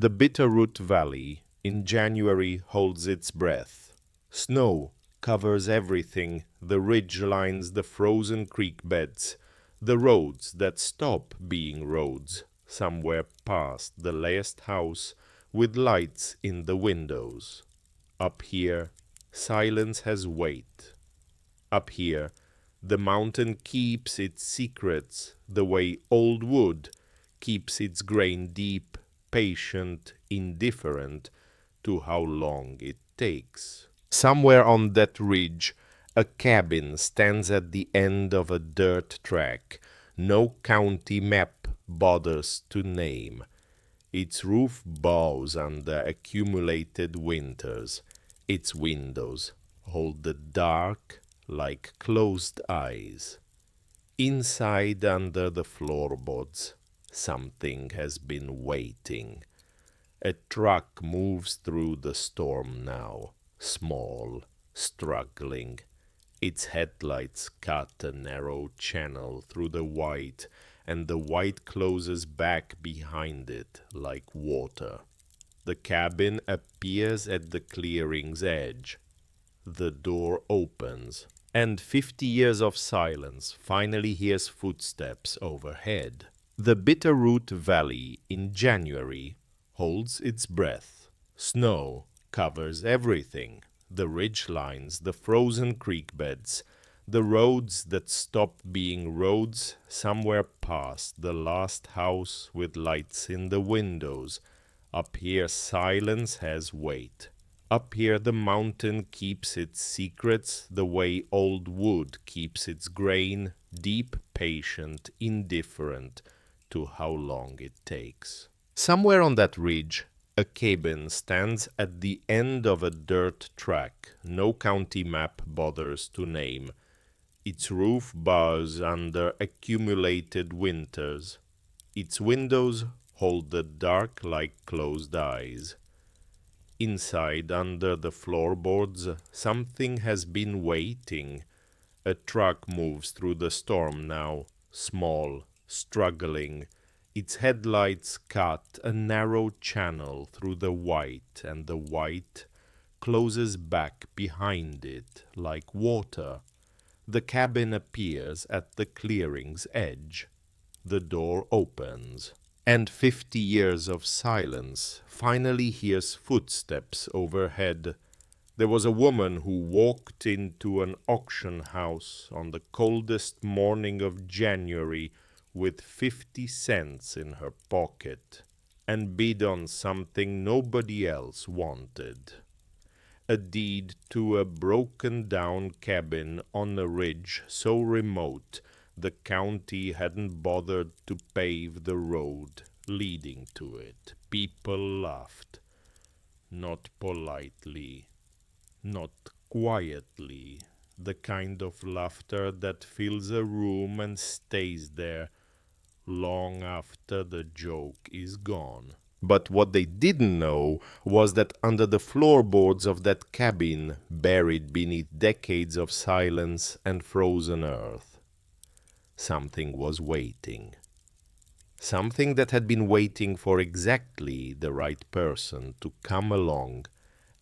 The Bitterroot Valley in January holds its breath. Snow covers everything, the ridge lines, the frozen creek beds, the roads that stop being roads, somewhere past the last house with lights in the windows. Up here, silence has weight. Up here, the mountain keeps its secrets the way old wood keeps its grain deep, patient, indifferent to how long it takes. Somewhere on that ridge, a cabin stands at the end of a dirt track no county map bothers to name. Its roof bows under accumulated winters. Its windows hold the dark like closed eyes. Inside, under the floorboards, something has been waiting. A truck moves through the storm now, small, struggling. Its headlights cut a narrow channel through the white, and the white closes back behind it like water. The cabin appears at the clearing's edge. The door opens, and 50 years of silence finally hears footsteps overhead. The Bitterroot Valley in January holds its breath. Snow covers everything, the ridge lines, the frozen creek beds, the roads that stop being roads somewhere past the last house with lights in the windows. Up here silence has weight. Up here the mountain keeps its secrets the way old wood keeps its grain, deep, patient, indifferent to how long it takes. Somewhere on that ridge, a cabin stands at the end of a dirt track no county map bothers to name. Its roof bows under accumulated winters. Its windows hold the dark like closed eyes. Inside, under the floorboards, something has been waiting. A truck moves through the storm now, small, struggling. Its headlights cut a narrow channel through the white, and the white closes back behind it like water. The cabin appears at the clearing's edge. The door opens, and 50 years of silence finally hears footsteps overhead. There was a woman who walked into an auction house on the coldest morning of January with 50 cents in her pocket and bid on something nobody else wanted. A deed to a broken-down cabin on a ridge so remote the county hadn't bothered to pave the road leading to it. People laughed, not politely, not quietly, the kind of laughter that fills a room and stays there long after the joke is gone. But what they didn't know was that under the floorboards of that cabin, buried beneath decades of silence and frozen earth, something was waiting. Something that had been waiting for exactly the right person to come along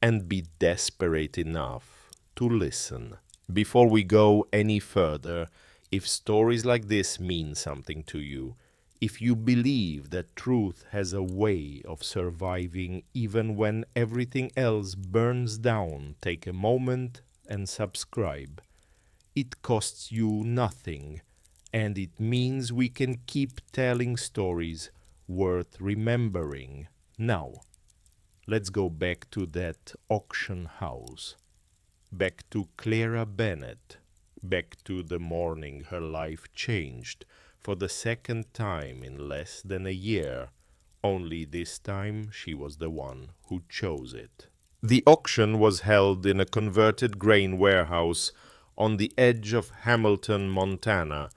and be desperate enough to listen. Before we go any further, if stories like this mean something to you, if you believe that truth has a way of surviving even when everything else burns down, take a moment and subscribe. It costs you nothing, and it means we can keep telling stories worth remembering. Now, let's go back to that auction house, back to Clara Bennett, back to the morning her life changed for the second time in less than a year, only this time she was the one who chose it. The auction was held in a converted grain warehouse on the edge of Hamilton, Montana,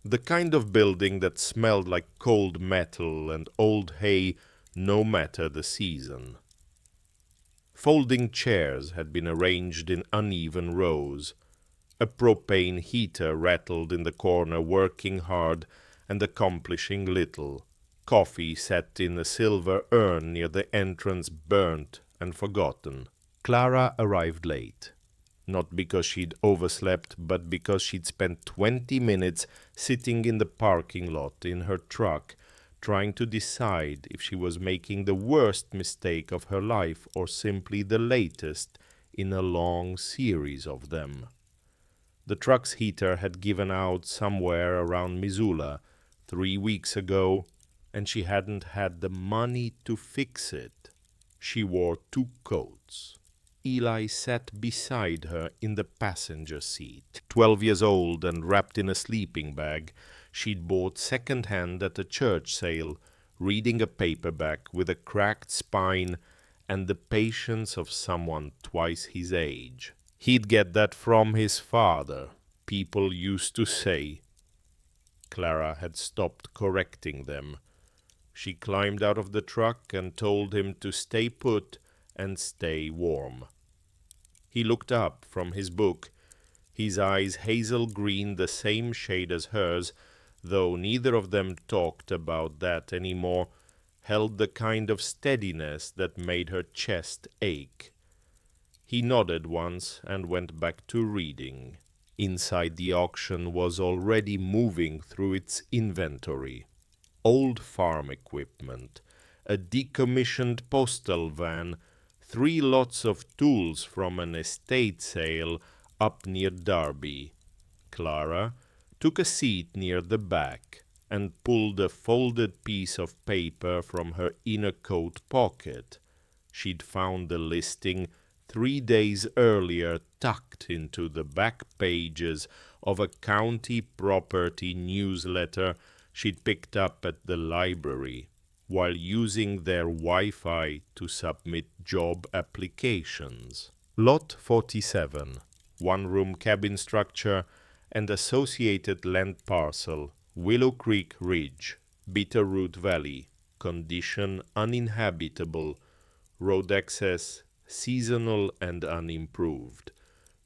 the kind of building that smelled like cold metal and old hay no matter the season. Folding chairs had been arranged in uneven rows. A propane heater rattled in the corner, working hard and accomplishing little. Coffee sat in a silver urn near the entrance, burnt and forgotten. Clara arrived late. Not because she'd overslept, but because she'd spent 20 minutes sitting in the parking lot in her truck, trying to decide if she was making the worst mistake of her life or simply the latest in a long series of them. The truck's heater had given out somewhere around Missoula 3 weeks ago, and she hadn't had the money to fix it. She wore 2 coats. Eli sat beside her in the passenger seat. 12 years old and wrapped in a sleeping bag, she'd bought second-hand at a church sale, reading a paperback with a cracked spine and the patience of someone twice his age. He'd get that from his father, people used to say. Clara had stopped correcting them. She climbed out of the truck and told him to stay put and stay warm. He looked up from his book, his eyes hazel green, the same shade as hers, though neither of them talked about that anymore, held the kind of steadiness that made her chest ache. He nodded once and went back to reading. Inside the auction was already moving through its inventory. Old farm equipment, a decommissioned postal van, 3 lots of tools from an estate sale up near Derby. Clara took a seat near the back and pulled a folded piece of paper from her inner coat pocket. She'd found the listing 3 days earlier tucked into the back pages of a county property newsletter she'd picked up at the library while using their Wi-Fi to submit job applications. Lot 47, 1-room cabin structure and associated land parcel, Willow Creek Ridge, Bitterroot Valley, condition uninhabitable, road access seasonal and unimproved,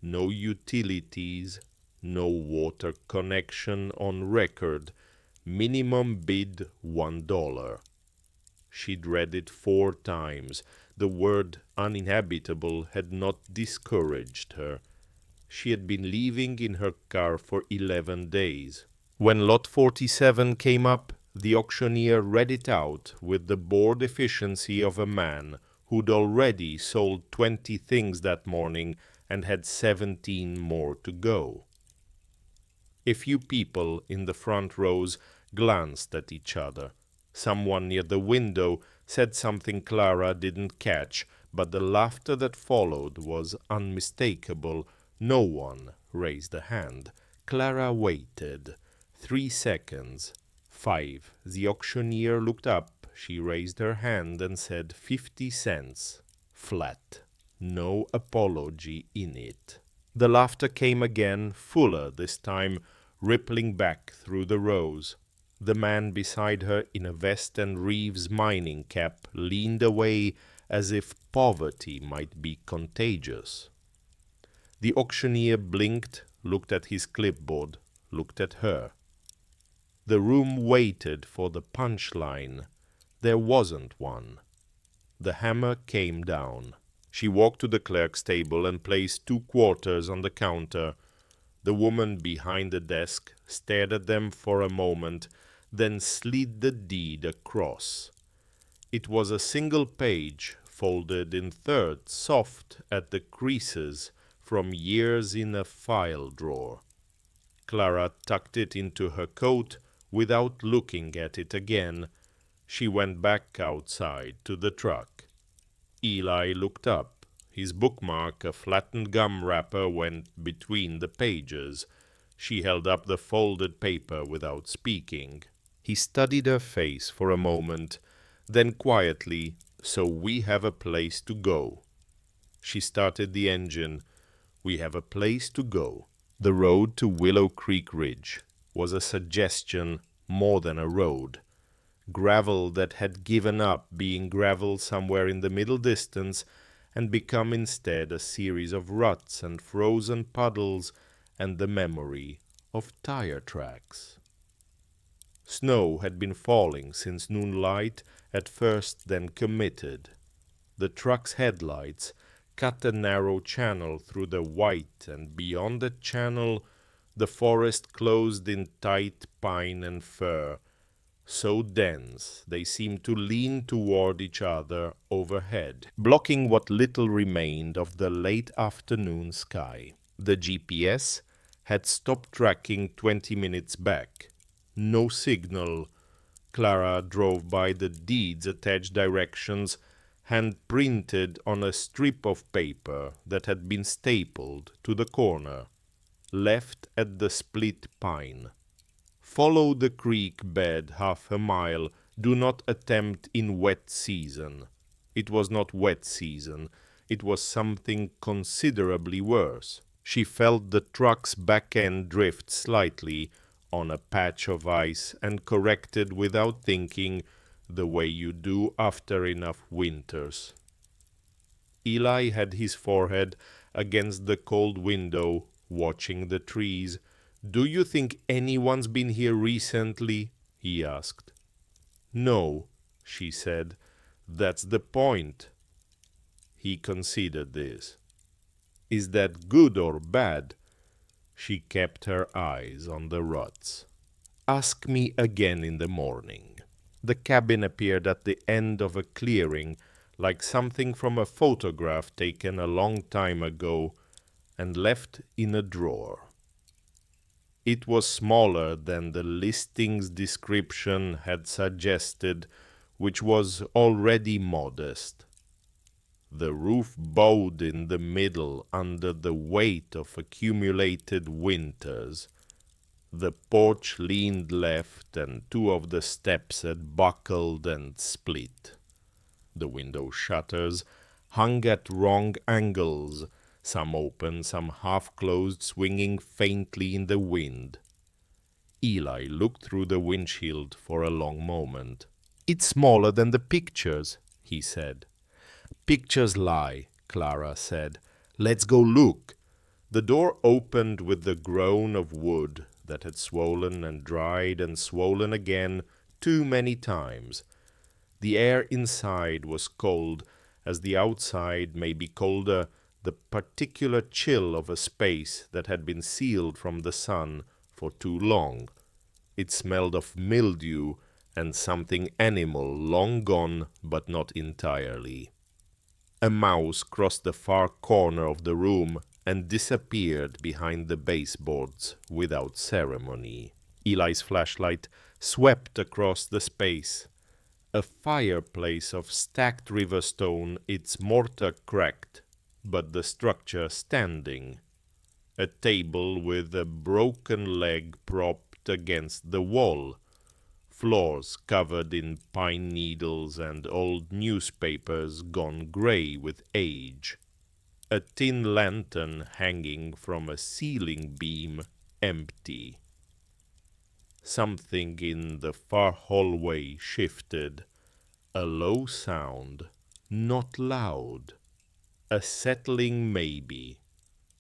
no utilities, no water connection on record, minimum bid $1. She'd read it 4 times. The word uninhabitable had not discouraged her. She had been living in her car for 11 days. When Lot 47 came up, the auctioneer read it out with the bored efficiency of a man who'd already sold 20 things that morning and had 17 more to go. A few people in the front rows glanced at each other. Someone near the window said something Clara didn't catch, but the laughter that followed was unmistakable. No one raised a hand. Clara waited. 3 seconds. 5. The auctioneer looked up. She raised her hand and said 50 cents. Flat. No apology in it. The laughter came again, fuller this time, rippling back through the rows. The man beside her in a vest and Reeves mining cap leaned away as if poverty might be contagious. The auctioneer blinked, looked at his clipboard, looked at her. The room waited for the punchline. There wasn't one. The hammer came down. She walked to the clerk's table and placed 2 quarters on the counter. The woman behind the desk stared at them for a moment, then slid the deed across. It was a single page, folded in thirds, soft at the creases from years in a file drawer. Clara tucked it into her coat without looking at it again. She went back outside to the truck. Eli looked up. His bookmark, a flattened gum wrapper, went between the pages. She held up the folded paper without speaking. He studied her face for a moment, then quietly, "So we have a place to go." She started the engine. "We have a place to go." The road to Willow Creek Ridge was a suggestion more than a road. Gravel that had given up being gravel somewhere in the middle distance and become instead a series of ruts and frozen puddles and the memory of tire tracks. Snow had been falling since noonlight at first, then committed. The truck's headlights cut a narrow channel through the white, and beyond the channel the forest closed in tight pine and fir, so dense they seemed to lean toward each other overhead, blocking what little remained of the late afternoon sky. The GPS had stopped tracking 20 minutes back. No signal. Clara drove by the deeds attached directions, hand-printed on a strip of paper that had been stapled to the corner. Left at the split pine. Follow the creek bed half a mile. Do not attempt in wet season. It was not wet season. It was something considerably worse. She felt the truck's back end drift slightly on a patch of ice and corrected without thinking, the way you do after enough winters. Eli had his forehead against the cold window, watching the trees. "Do you think anyone's been here recently?" he asked. "No," she said. "That's the point." He considered this. "Is that good or bad?" She kept her eyes on the ruts. "Ask me again in the morning." The cabin appeared at the end of a clearing, like something from a photograph taken a long time ago and left in a drawer. It was smaller than the listing's description had suggested, which was already modest. The roof bowed in the middle under the weight of accumulated winters. The porch leaned left, and two of the steps had buckled and split. The window shutters hung at wrong angles, some open, some half-closed, swinging faintly in the wind. Eli looked through the windshield for a long moment. "It's smaller than the pictures," he said. "Pictures lie," Clara said. "Let's go look." The door opened with the groan of wood that had swollen and dried and swollen again too many times. The air inside was cold, as the outside may be colder, the particular chill of a space that had been sealed from the sun for too long. It smelled of mildew and something animal long gone, but not entirely. A mouse crossed the far corner of the room and disappeared behind the baseboards without ceremony. Eli's flashlight swept across the space. A fireplace of stacked river stone, its mortar cracked, but the structure standing. A table with a broken leg propped against the wall. Floors covered in pine needles and old newspapers gone gray with age. A tin lantern hanging from a ceiling beam, empty. Something in the far hallway shifted. A low sound, not loud. A settling maybe,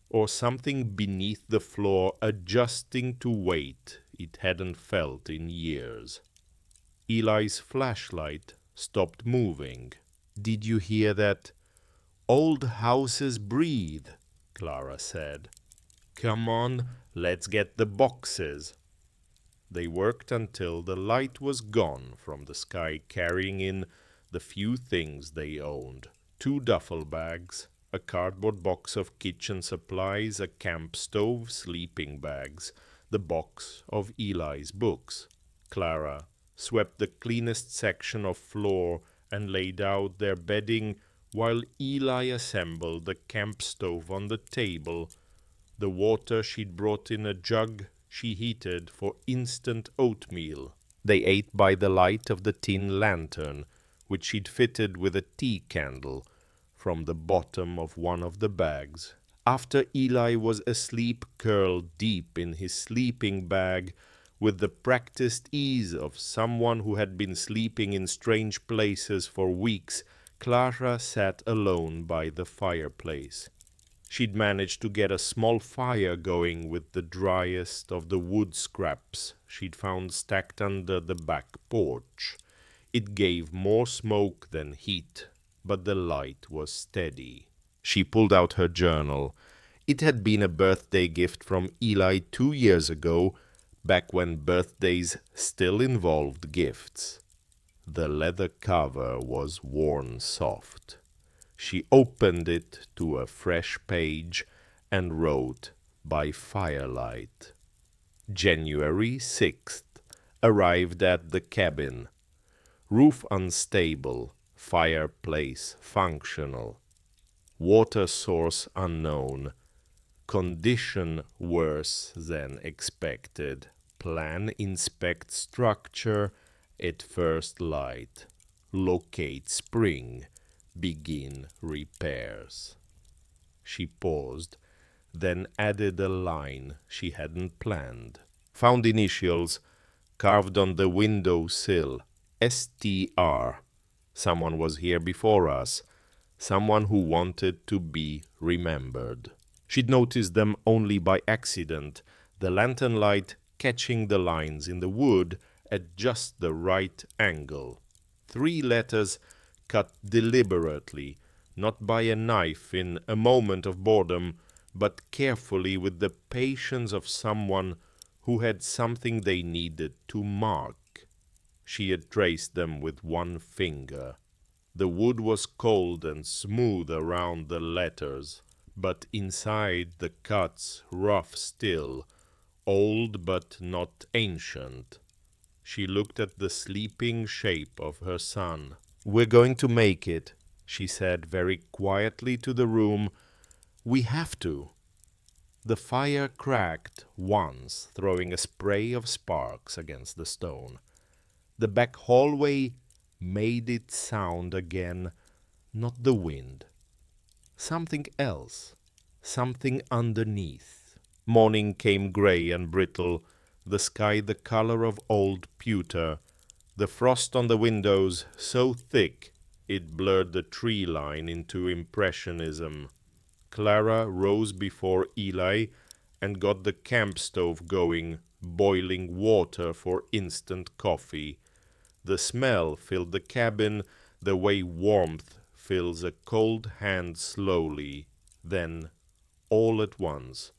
or something beneath the floor adjusting to weight it hadn't felt in years. Eli's flashlight stopped moving. "Did you hear that? Old houses breathe," Clara said. "Come on, let's get the boxes." They worked until the light was gone from the sky, carrying in the few things they owned. 2 duffel bags, a cardboard box of kitchen supplies, a camp stove, sleeping bags, the box of Eli's books. Clara swept the cleanest section of floor and laid out their bedding while Eli assembled the camp stove on the table. The water she'd brought in a jug she heated for instant oatmeal. They ate by the light of the tin lantern, which she'd fitted with a tea candle from the bottom of one of the bags. After Eli was asleep, curled deep in his sleeping bag, with the practiced ease of someone who had been sleeping in strange places for weeks, Clara sat alone by the fireplace. She'd managed to get a small fire going with the driest of the wood scraps she'd found stacked under the back porch. It gave more smoke than heat, but the light was steady. She pulled out her journal. It had been a birthday gift from Eli 2 years ago, back when birthdays still involved gifts. The leather cover was worn soft. She opened it to a fresh page and wrote, "By firelight." January 6th. Arrived at the cabin. Roof unstable, fireplace functional. Water source unknown. Condition worse than expected. Plan inspect structure at first light. Locate spring. Begin repairs. She paused, then added a line she hadn't planned. Found initials carved on the window sill. STR. Someone was here before us. Someone who wanted to be remembered. She'd noticed them only by accident, the lantern light catching the lines in the wood at just the right angle. 3 letters cut deliberately, not by a knife in a moment of boredom, but carefully with the patience of someone who had something they needed to mark. She had traced them with one finger. The wood was cold and smooth around the letters, but inside the cuts rough still, old but not ancient. She looked at the sleeping shape of her son. "We're going to make it," she said very quietly to the room. "We have to." The fire cracked once, throwing a spray of sparks against the stone. The back hallway made it sound again, not the wind. Something else, something underneath. Morning came gray and brittle, the sky the color of old pewter, the frost on the windows so thick it blurred the tree line into impressionism. Clara rose before Eli and got the camp stove going, boiling water for instant coffee. The smell filled the cabin the way warmth fills a cold hand slowly. Then, all at once,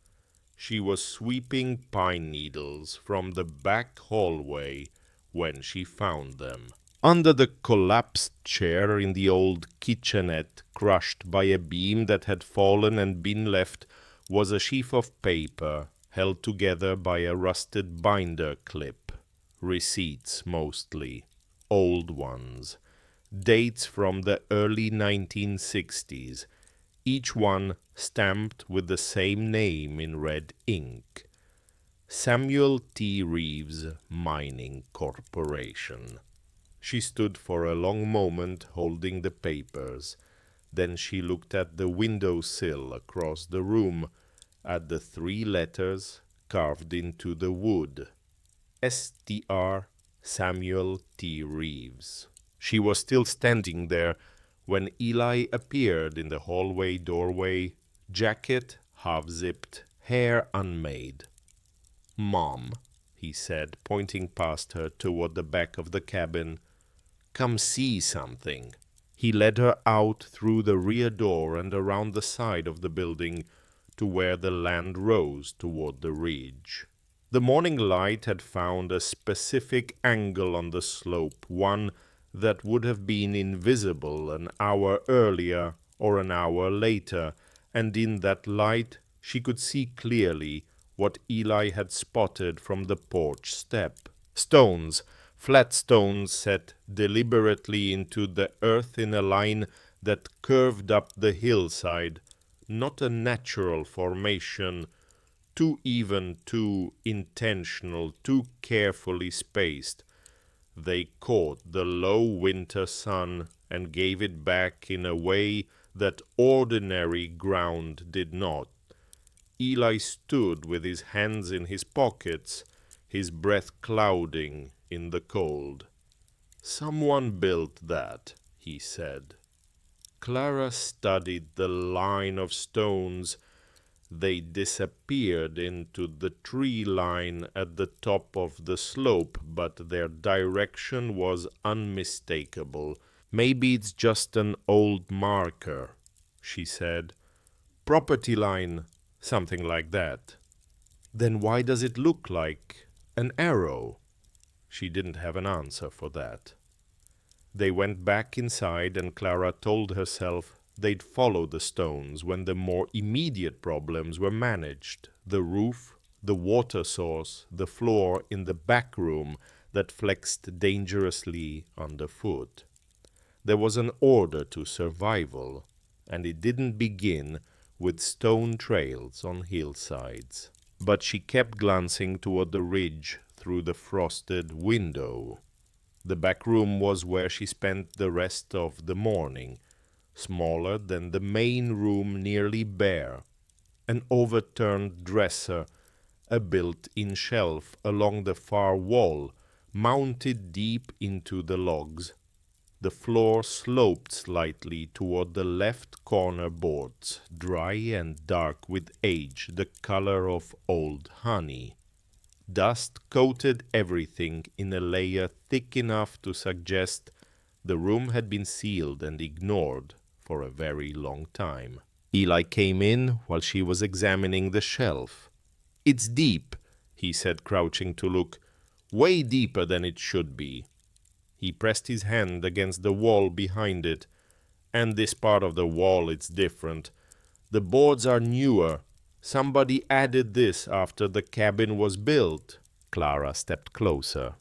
she was sweeping pine needles from the back hallway when she found them. Under the collapsed chair in the old kitchenette, crushed by a beam that had fallen and been left, was a sheaf of paper held together by a rusted binder clip. Receipts mostly. Old ones. Dates from the early 1960s. Each one stamped with the same name in red ink. Samuel T. Reeves, Mining Corporation. She stood for a long moment holding the papers. Then she looked at the windowsill across the room, at the 3 letters carved into the wood. STR Samuel T. Reeves. She was still standing there when Eli appeared in the hallway doorway, jacket half-zipped, hair unmade. "Mom," he said, pointing past her toward the back of the cabin. "Come see something." He led her out through the rear door and around the side of the building to where the land rose toward the ridge. The morning light had found a specific angle on the slope, one that would have been invisible an hour earlier or an hour later, and in that light she could see clearly what Eli had spotted from the porch step. Stones, flat stones set deliberately into the earth in a line that curved up the hillside, not a natural formation, too even, too intentional, too carefully spaced. They caught the low winter sun and gave it back in a way that ordinary ground did not. Eli stood with his hands in his pockets, his breath clouding in the cold. "Someone built that," he said. Clara studied the line of stones. They disappeared into the tree line at the top of the slope, but their direction was unmistakable. Maybe it's just an old marker, she said. Property line, something like that. Then why does it look like an arrow? She didn't have an answer for that. They went back inside, and Clara told herself they'd follow the stones when the more immediate problems were managed. The roof, the water source, the floor in the back room that flexed dangerously underfoot. There was an order to survival, and it didn't begin with stone trails on hillsides. But she kept glancing toward the ridge through the frosted window. The back room was where she spent the rest of the morning, smaller than the main room, nearly bare. An overturned dresser, a built-in shelf along the far wall, mounted deep into the logs. The floor sloped slightly toward the left corner boards, dry and dark with age, the color of old honey. Dust coated everything in a layer thick enough to suggest the room had been sealed and ignored for a very long time. Eli came in while she was examining the shelf. "It's deep," he said, crouching to look, "way deeper than it should be." He pressed his hand against the wall behind it. "And this part of the wall, it's different. The boards are newer. Somebody added this after the cabin was built." Clara stepped closer.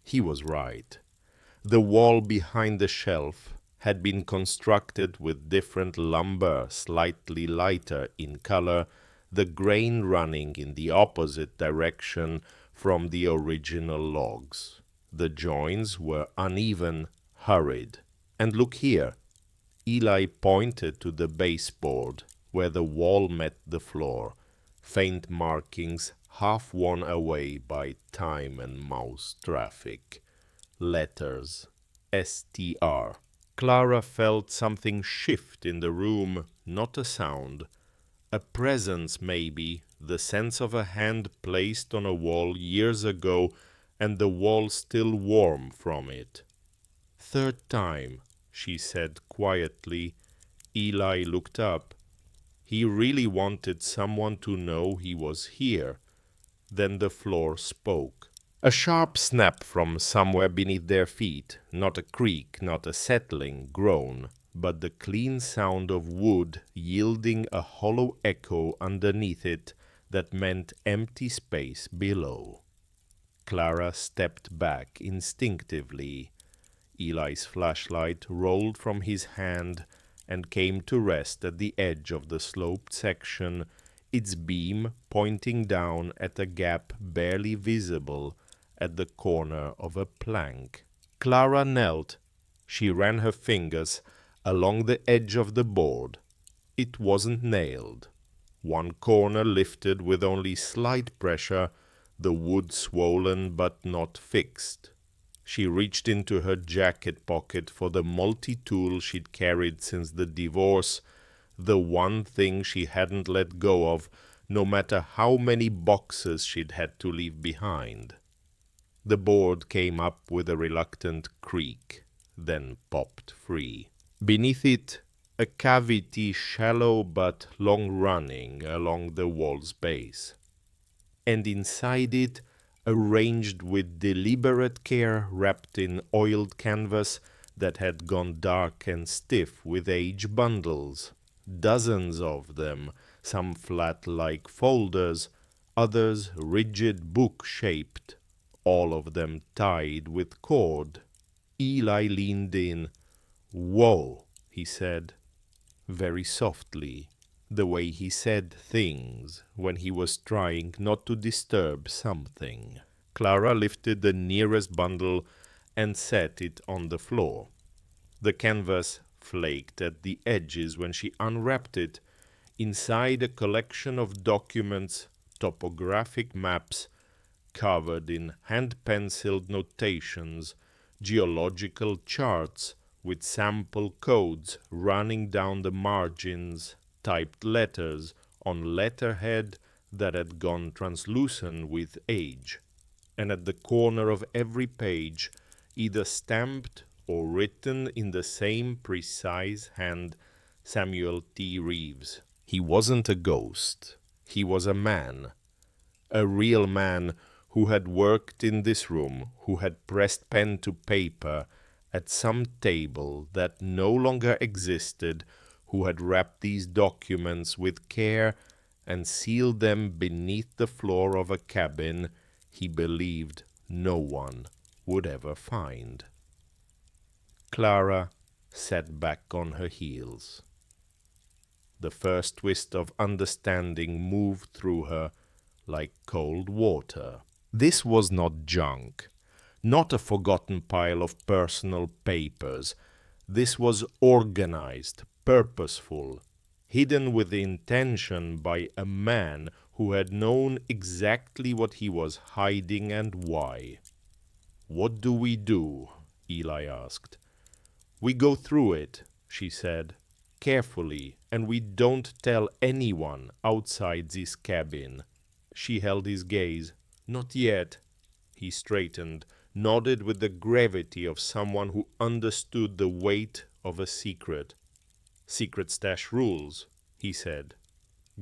He was right. The wall behind the shelf had been constructed with different lumber, slightly lighter in color, the grain running in the opposite direction from the original logs. The joins were uneven, hurried. "And look here." Eli pointed to the baseboard where the wall met the floor, faint markings half worn away by time and mouse traffic. Letters, STR. Clara felt something shift in the room, not a sound. A presence, maybe, the sense of a hand placed on a wall years ago, and the wall still warm from it. "Third time," she said quietly. Eli looked up. He really wanted someone to know he was here. Then the floor spoke. A sharp snap from somewhere beneath their feet, not a creak, not a settling groan, but the clean sound of wood yielding a hollow echo underneath it that meant empty space below. Clara stepped back instinctively. Eli's flashlight rolled from his hand and came to rest at the edge of the sloped section, its beam pointing down at a gap barely visible at the corner of a plank. Clara knelt. She ran her fingers along the edge of the board. It wasn't nailed. One corner lifted with only slight pressure, the wood swollen but not fixed. She reached into her jacket pocket for the multi-tool she'd carried since the divorce, the one thing she hadn't let go of, no matter how many boxes she'd had to leave behind. The board came up with a reluctant creak, then popped free. Beneath it, a cavity shallow but long-running along the wall's base. And inside it, arranged with deliberate care, wrapped in oiled canvas that had gone dark and stiff with age bundles. Dozens of them, some flat like folders, others rigid book-shaped, all of them tied with cord. Eli leaned in. "Whoa," he said, very softly, the way he said things when he was trying not to disturb something. Clara lifted the nearest bundle and set it on the floor. The canvas flaked at the edges when she unwrapped it. Inside, a collection of documents, topographic maps, covered in hand-penciled notations, geological charts, with sample codes running down the margins, typed letters on letterhead that had gone translucent with age, and at the corner of every page, either stamped or written in the same precise hand, Samuel T. Reeves. He wasn't a ghost. He was a man. A real man who had worked in this room, who had pressed pen to paper at some table that no longer existed, who had wrapped these documents with care and sealed them beneath the floor of a cabin he believed no one would ever find. Clara sat back on her heels. The first twist of understanding moved through her like cold water. This was not junk, not a forgotten pile of personal papers. This was organized, purposeful, hidden with intention by a man who had known exactly what he was hiding and why. "What do we do?" Eli asked. "We go through it," she said, "carefully, and we don't tell anyone outside this cabin." She held his gaze. "Not yet." He straightened, nodded with the gravity of someone who understood the weight of a secret. "Secret stash rules," he said.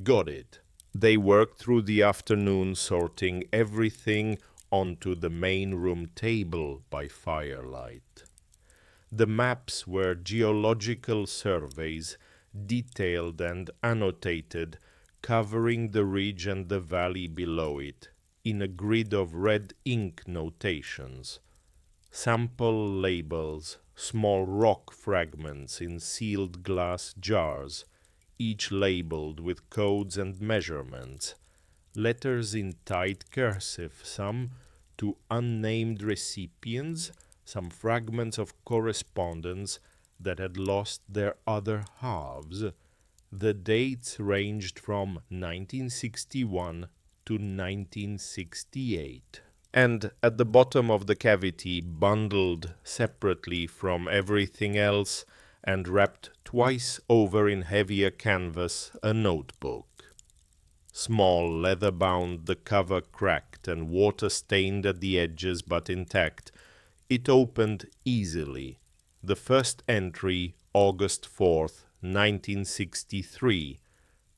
"Got it." They worked through the afternoon, sorting everything onto the main room table by firelight. The maps were geological surveys, detailed and annotated, covering the ridge and the valley below it, in a grid of red ink notations. Sample labels, small rock fragments in sealed glass jars, each labeled with codes and measurements. Letters in tight cursive, some to unnamed recipients, some fragments of correspondence that had lost their other halves. The dates ranged from 1961 to 1968. And at the bottom of the cavity, bundled separately from everything else and wrapped twice over in heavier canvas, a notebook. Small, leather-bound, the cover cracked and water-stained at the edges but intact. It opened easily. The first entry, August 4th, 1963.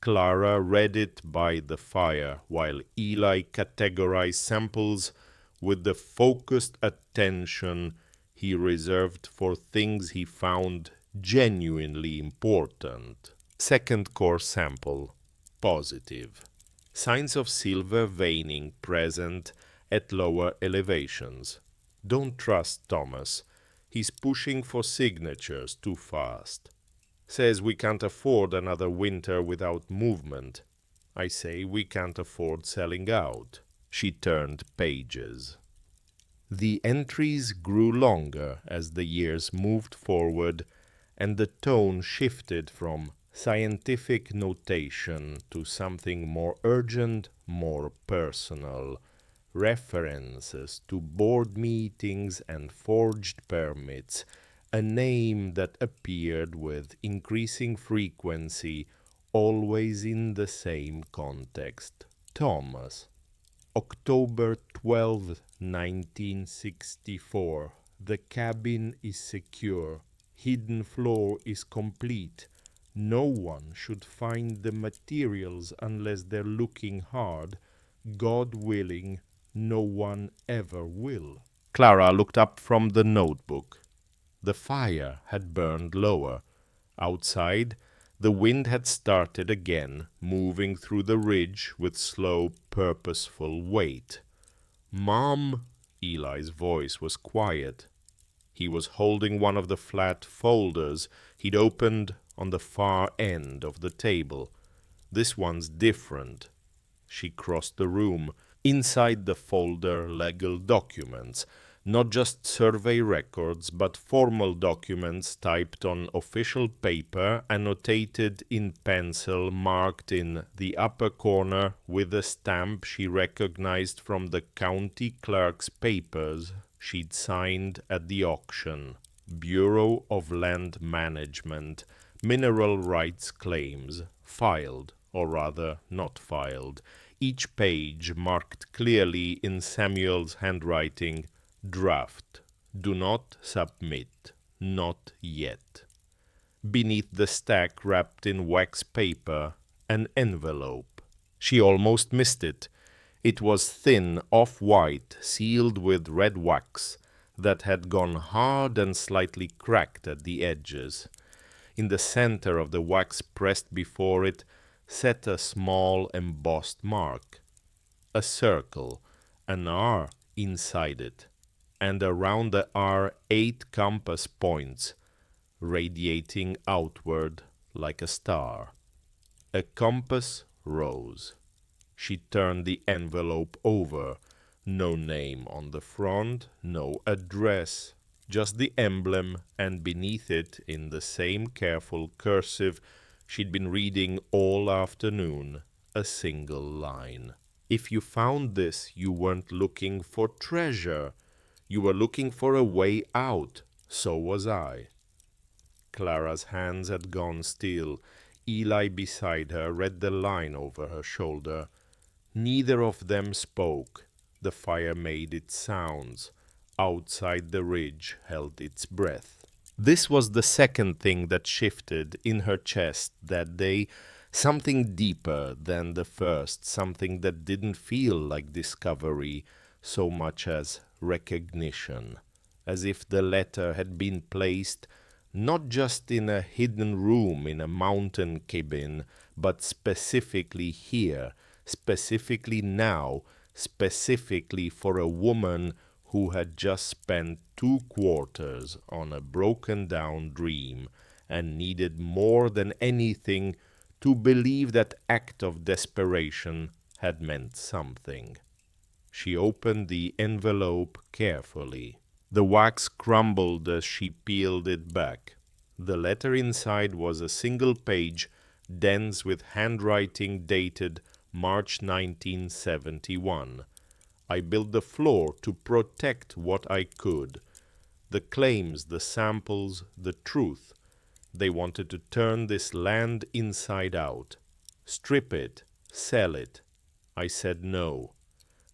Clara read it by the fire, while Eli categorized samples with the focused attention he reserved for things he found genuinely important. Second core sample, positive. Signs of silver veining present at lower elevations. Don't trust Thomas. He's pushing for signatures too fast. Says we can't afford another winter without movement. I say we can't afford selling out. She turned pages. The entries grew longer as the years moved forward, and the tone shifted from scientific notation to something more urgent, more personal. References to board meetings and forged permits, a name that appeared with increasing frequency, always in the same context. Thomas. October 12, 1964. The cabin is secure. Hidden floor is complete. No one should find the materials unless they're looking hard. God willing, no one ever will. Clara looked up from the notebook. The fire had burned lower. Outside, the wind had started again, moving through the ridge with slow, purposeful weight. "Mom," Eli's voice was quiet. He was holding one of the flat folders he'd opened on the far end of the table. "This one's different." She crossed the room. Inside the folder, legal documents. Not just survey records, but formal documents typed on official paper, annotated in pencil, marked in the upper corner with a stamp she recognized from the county clerk's papers she'd signed at the auction. Bureau of Land Management, mineral rights claims, filed, or rather not filed, each page marked clearly in Samuel's handwriting, draft, do not submit, not yet. Beneath the stack wrapped in wax paper, an envelope. She almost missed it. It was thin, off-white, sealed with red wax that had gone hard and slightly cracked at the edges. In the center of the wax pressed before it sat a small embossed mark, a circle, an R inside it, and around the R 8 compass points, radiating outward like a star. A compass rose. She turned the envelope over. No name on the front, no address, just the emblem, and beneath it, in the same careful cursive she'd been reading all afternoon, a single line. If you found this, you weren't looking for treasure. You were looking for a way out. So was I. Clara's hands had gone still. Eli beside her read the line over her shoulder. Neither of them spoke. The fire made its sounds. Outside the ridge held its breath. This was the second thing that shifted in her chest that day, something deeper than the first, something that didn't feel like discovery so much as recognition, as if the letter had been placed not just in a hidden room in a mountain cabin, but specifically here, specifically now, specifically for a woman who had just spent 2 quarters on a broken-down dream and needed more than anything to believe that act of desperation had meant something. She opened the envelope carefully. The wax crumbled as she peeled it back. The letter inside was a single page, dense with handwriting dated March 1971. I built the floor to protect what I could. The claims, the samples, the truth. They wanted to turn this land inside out. Strip it, sell it. I said no.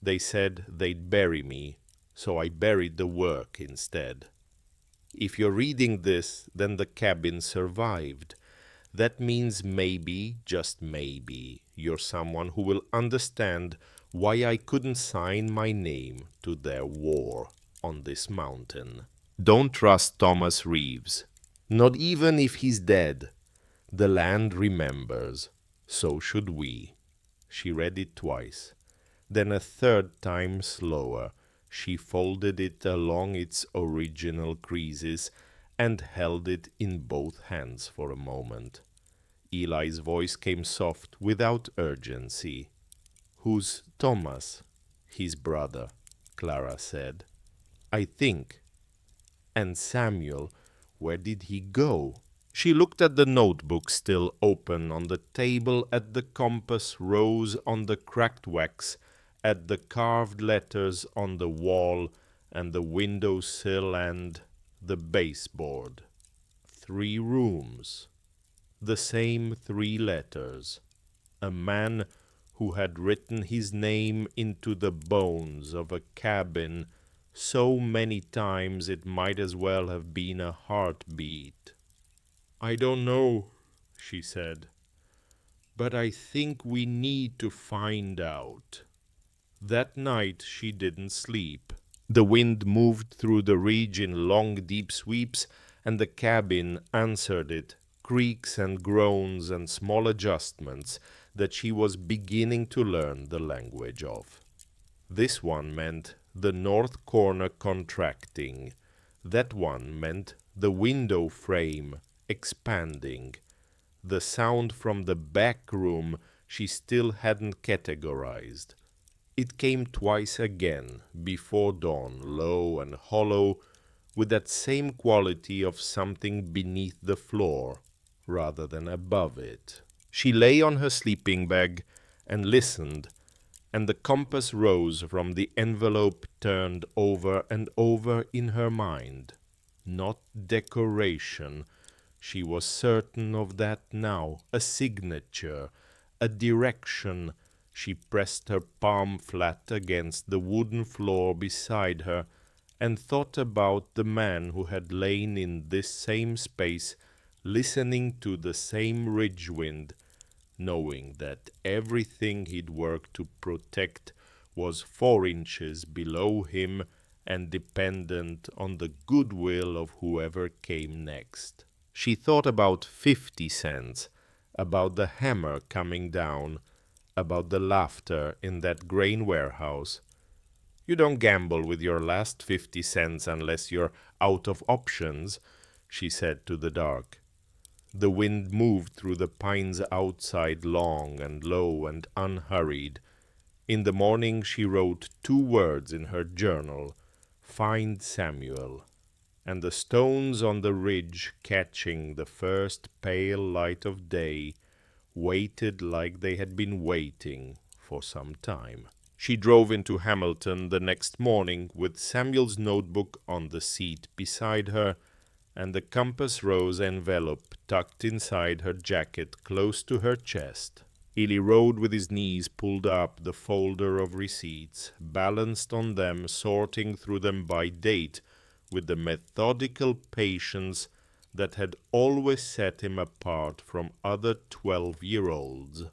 They said they'd bury me, so I buried the work instead. If you're reading this, then the cabin survived. That means maybe, just maybe, you're someone who will understand why I couldn't sign my name to their war on this mountain. Don't trust Thomas Reeves. Not even if he's dead. The land remembers. So should we. She read it twice. Then a third time slower. She folded it along its original creases and held it in both hands for a moment. Eli's voice came soft, without urgency. "Who's Thomas?" "His brother," Clara said. "I think." "And Samuel, where did he go?" She looked at the notebook still open on the table, at the compass rose on the cracked wax, at the carved letters on the wall and the window sill and the baseboard. 3 rooms. The same 3 letters. A man who had written his name into the bones of a cabin so many times it might as well have been a heartbeat. "I don't know," she said, "but I think we need to find out." That night she didn't sleep. The wind moved through the ridge in long, deep sweeps, and the cabin answered it, creaks and groans and small adjustments that she was beginning to learn the language of. This one meant the north corner contracting. That one meant the window frame expanding. The sound from the back room she still hadn't categorized. It came twice again, before dawn, low and hollow, with that same quality of something beneath the floor, rather than above it. She lay on her sleeping bag and listened, and the compass rose from the envelope turned over and over in her mind. not decoration. She was certain of that now, a signature, a direction. She pressed her palm flat against the wooden floor beside her and thought about the man who had lain in this same space, listening to the same ridge wind, knowing that everything he'd worked to protect was 4 inches below him and dependent on the goodwill of whoever came next. She thought about 50 cents, about the hammer coming down, about the laughter in that grain warehouse. You don't gamble with your last 50 cents unless you're out of options, she said to the dark. The wind moved through the pines outside, long and low and unhurried. In the morning she wrote 2 words in her journal, "Find Samuel," and the stones on the ridge, catching the first pale light of day, waited like they had been waiting for some time. She drove into Hamilton the next morning with Samuel's notebook on the seat beside her and the compass rose envelope tucked inside her jacket close to her chest. Ely rode with his knees pulled up the folder of receipts, balanced on them, sorting through them by date with the methodical patience that had always set him apart from other 12-year-olds.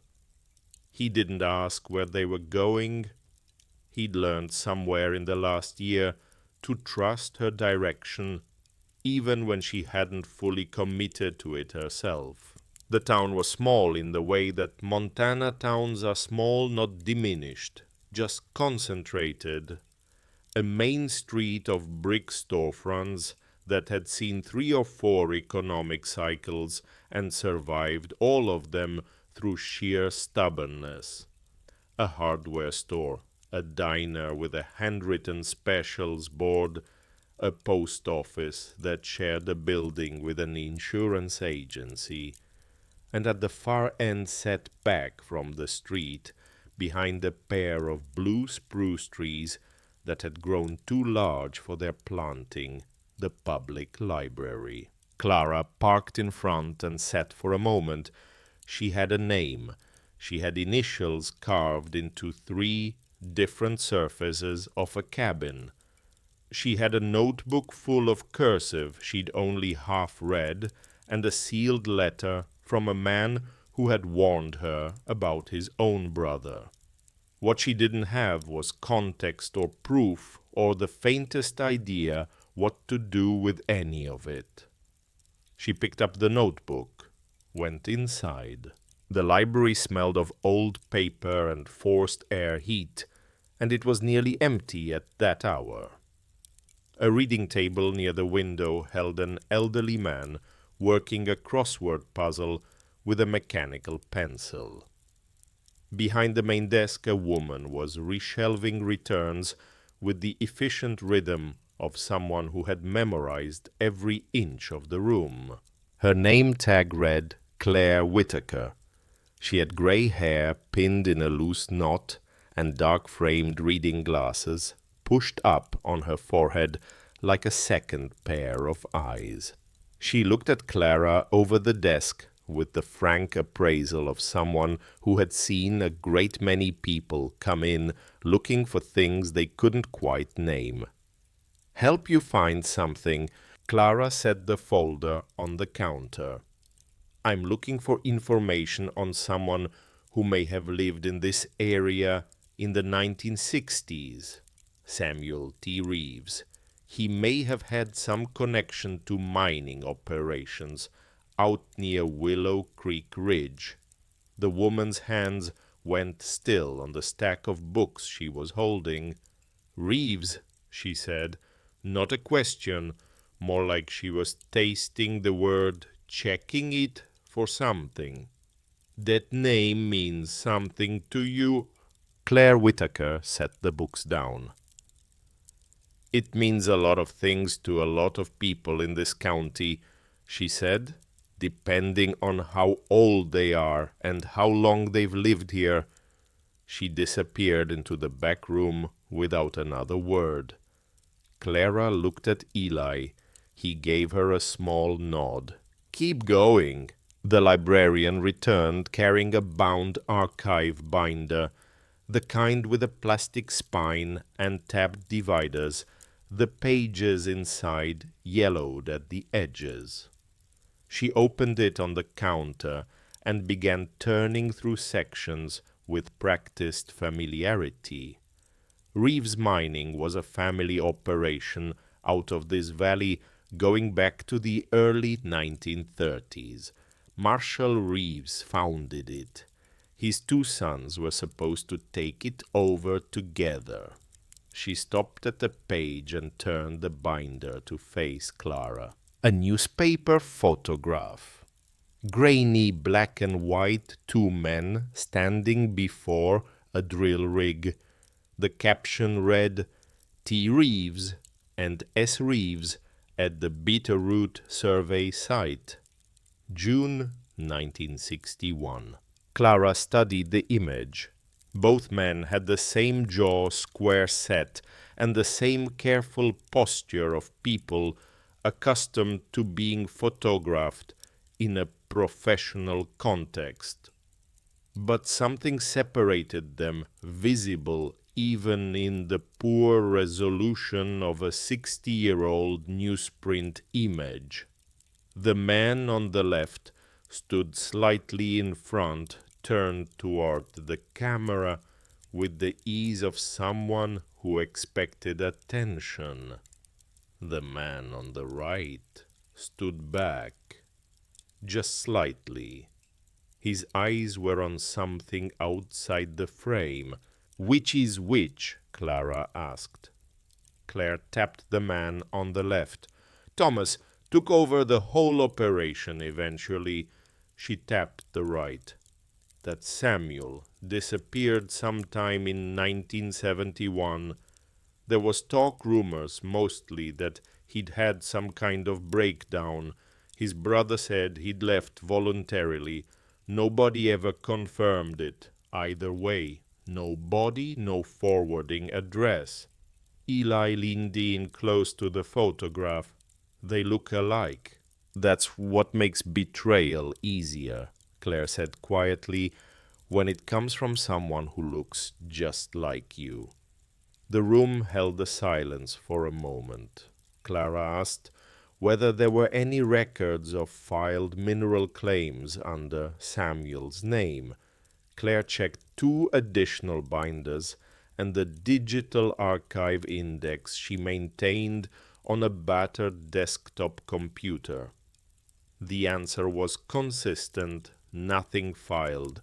He didn't ask where they were going. He'd learned somewhere in the last year to trust her direction, even when she hadn't fully committed to it herself. The town was small in the way that Montana towns are small, not diminished, just concentrated. A main street of brick storefronts that had seen 3 or 4 economic cycles and survived all of them through sheer stubbornness. A hardware store, a diner with a handwritten specials board, a post office that shared a building with an insurance agency, and at the far end, set back from the street, behind a pair of blue spruce trees that had grown too large for their planting, the public library. Clara parked in front and sat for a moment. She had a name. She had initials carved into 3 different surfaces of a cabin. She had a notebook full of cursive she'd only half read, and a sealed letter from a man who had warned her about his own brother. What she didn't have was context or proof or the faintest idea what to do with any of it. She picked up the notebook, went inside. The library smelled of old paper and forced air heat, and it was nearly empty at that hour. A reading table near the window held an elderly man working a crossword puzzle with a mechanical pencil. Behind the main desk, a woman was reshelving returns with the efficient rhythm of someone who had memorized every inch of the room. Her name tag read Claire Whitaker. She had gray hair pinned in a loose knot and dark-framed reading glasses pushed up on her forehead like a second pair of eyes. She looked at Clara over the desk with the frank appraisal of someone who had seen a great many people come in looking for things they couldn't quite name. "Help you find something," Clara set the folder on the counter. "I'm looking for information on someone who may have lived in this area in the 1960s. Samuel T. Reeves. He may have had some connection to mining operations out near Willow Creek Ridge." The woman's hands went still on the stack of books she was holding. "Reeves," she said, not a question, more like she was tasting the word, checking it for something. "That name means something to you?" Claire Whitaker set the books down. "It means a lot of things to a lot of people in this county," she said, "depending on how old they are and how long they've lived here." She disappeared into the back room without another word. Clara looked at Eli. He gave her a small nod. "Keep going." The librarian returned, carrying a bound archive binder, the kind with a plastic spine and tabbed dividers, the pages inside yellowed at the edges. She opened it on the counter and began turning through sections with practiced familiarity. Reeves mining was a family operation out of this valley going back to the early 1930s. Marshall Reeves founded it. His two sons were supposed to take it over together. She stopped at a page and turned the binder to face Clara. A newspaper photograph. Grainy black and white, two men standing before a drill rig. The caption read, "T. Reeves and S. Reeves at the Bitterroot Survey site, June 1961. Clara studied the image. Both men had the same jaw square set and the same careful posture of people accustomed to being photographed in a professional context. But something separated them, visible even in the poor resolution of a 60-year-old newsprint image. The man on the left stood slightly in front, turned toward the camera with the ease of someone who expected attention. The man on the right stood back, just slightly. His eyes were on something outside the frame. "Which is which?" Clara asked. Claire tapped the man on the left. "Thomas took over the whole operation eventually." She tapped the right. "That Samuel disappeared sometime in 1971. There was talk, rumors mostly, that he'd had some kind of breakdown. His brother said he'd left voluntarily. Nobody ever confirmed it. Either way, no body, no forwarding address." Eli leaned in close to the photograph. "They look alike." "That's what makes betrayal easier," Claire said quietly, "when it comes from someone who looks just like you." The room held a silence for a moment. Clara asked whether there were any records of filed mineral claims under Samuel's name. Claire checked 2 additional binders and the digital archive index she maintained on a battered desktop computer. The answer was consistent: nothing filed,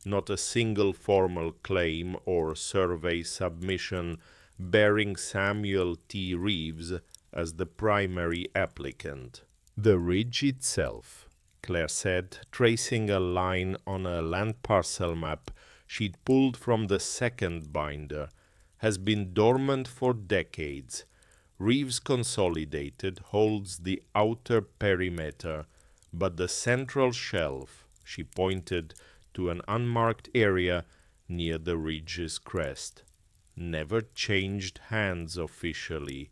not a single formal claim or survey submission bearing Samuel T. Reeves as the primary applicant. "The ridge itself," Claire said, tracing a line on a land parcel map she'd pulled from the second binder, "has been dormant for decades. Reeves Consolidated holds the outer perimeter, but the central shelf," she pointed to an unmarked area near the ridge's crest, "never changed hands officially.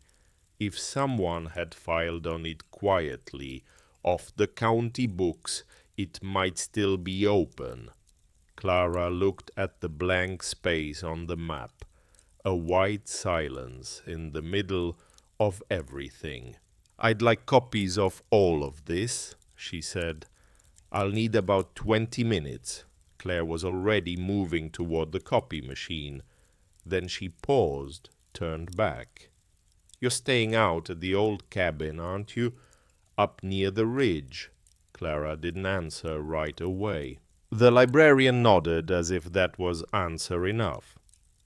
If someone had filed on it quietly, off the county books, it might still be open." Clara looked at the blank space on the map, a white silence in the middle of everything. "I'd like copies of all of this," she said. "I'll need about 20 minutes. Claire was already moving toward the copy machine. Then she paused, turned back. "You're staying out at the old cabin, aren't you? Up near the ridge?" Clara didn't answer right away. The librarian nodded as if that was answer enough.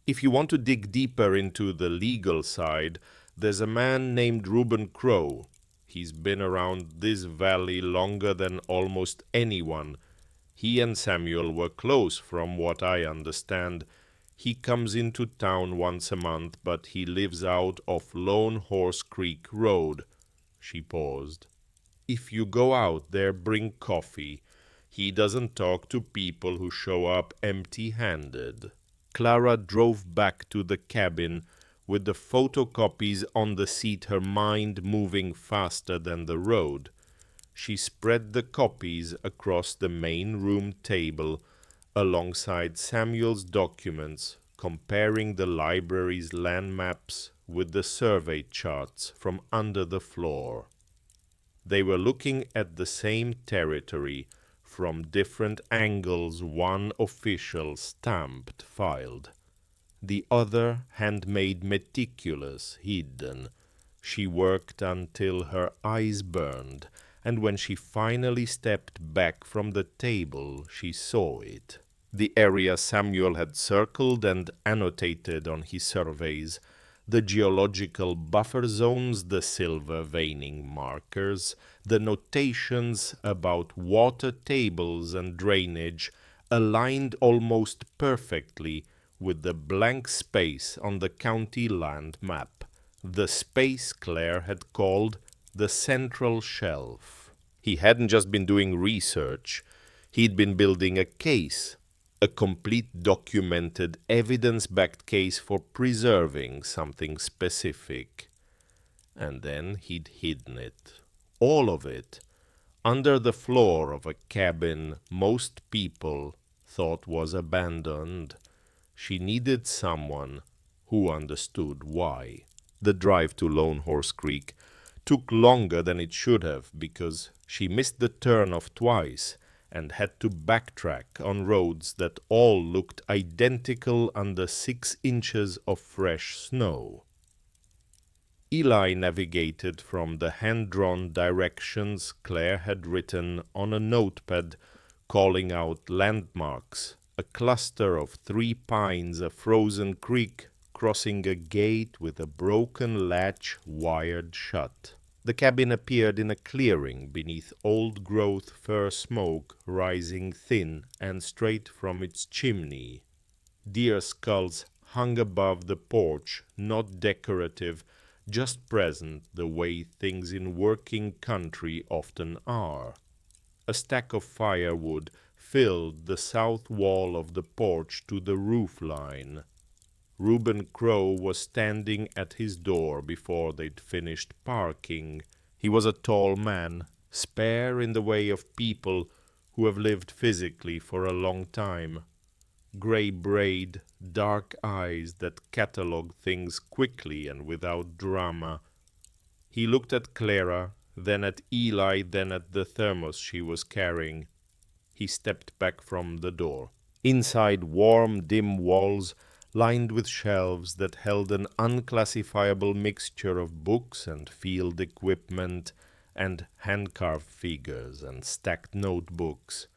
"If you want to dig deeper into the legal side, there's a man named Reuben Crowe. He's been around this valley longer than almost anyone. He and Samuel were close, from what I understand. He comes into town once a month, but he lives out off Lone Horse Creek Road." She paused. "If you go out there, bring coffee. He doesn't talk to people who show up empty-handed." Clara drove back to the cabin with the photocopies on the seat, her mind moving faster than the road. She spread the copies across the main room table alongside Samuel's documents, comparing the library's land maps with the survey charts from under the floor. They were looking at the same territory from different angles, one official stamped, filed. The other handmade, meticulous, hidden. She worked until her eyes burned, and when she finally stepped back from the table, she saw it. The area Samuel had circled and annotated on his surveys, the geological buffer zones, the silver veining markers, the notations about water tables and drainage, aligned almost perfectly with the blank space on the county land map, the space Claire had called the Central Shelf. He hadn't just been doing research, he'd been building a case, a complete documented, evidence-backed case for preserving something specific. And then he'd hidden it, all of it, under the floor of a cabin most people thought was abandoned. She needed someone who understood why. The drive to Lone Horse Creek took longer than it should have because she missed the turnoff twice and had to backtrack on roads that all looked identical under 6 inches of fresh snow. Eli navigated from the hand-drawn directions Claire had written on a notepad, calling out landmarks, a cluster of 3 pines, a frozen creek, crossing a gate with a broken latch wired shut. The cabin appeared in a clearing beneath old-growth fir smoke rising thin and straight from its chimney. Deer skulls hung above the porch, not decorative, just present the way things in working country often are. A stack of firewood filled the south wall of the porch to the roof line. Reuben Crow was standing at his door before they'd finished parking. He was a tall man, spare in the way of people who have lived physically for a long time. Gray braid, dark eyes that catalog things quickly and without drama. He looked at Clara, then at Eli, then at the thermos she was carrying. He stepped back from the door. Inside, warm, dim walls lined with shelves that held an unclassifiable mixture of books and field equipment and hand-carved figures and stacked notebooks.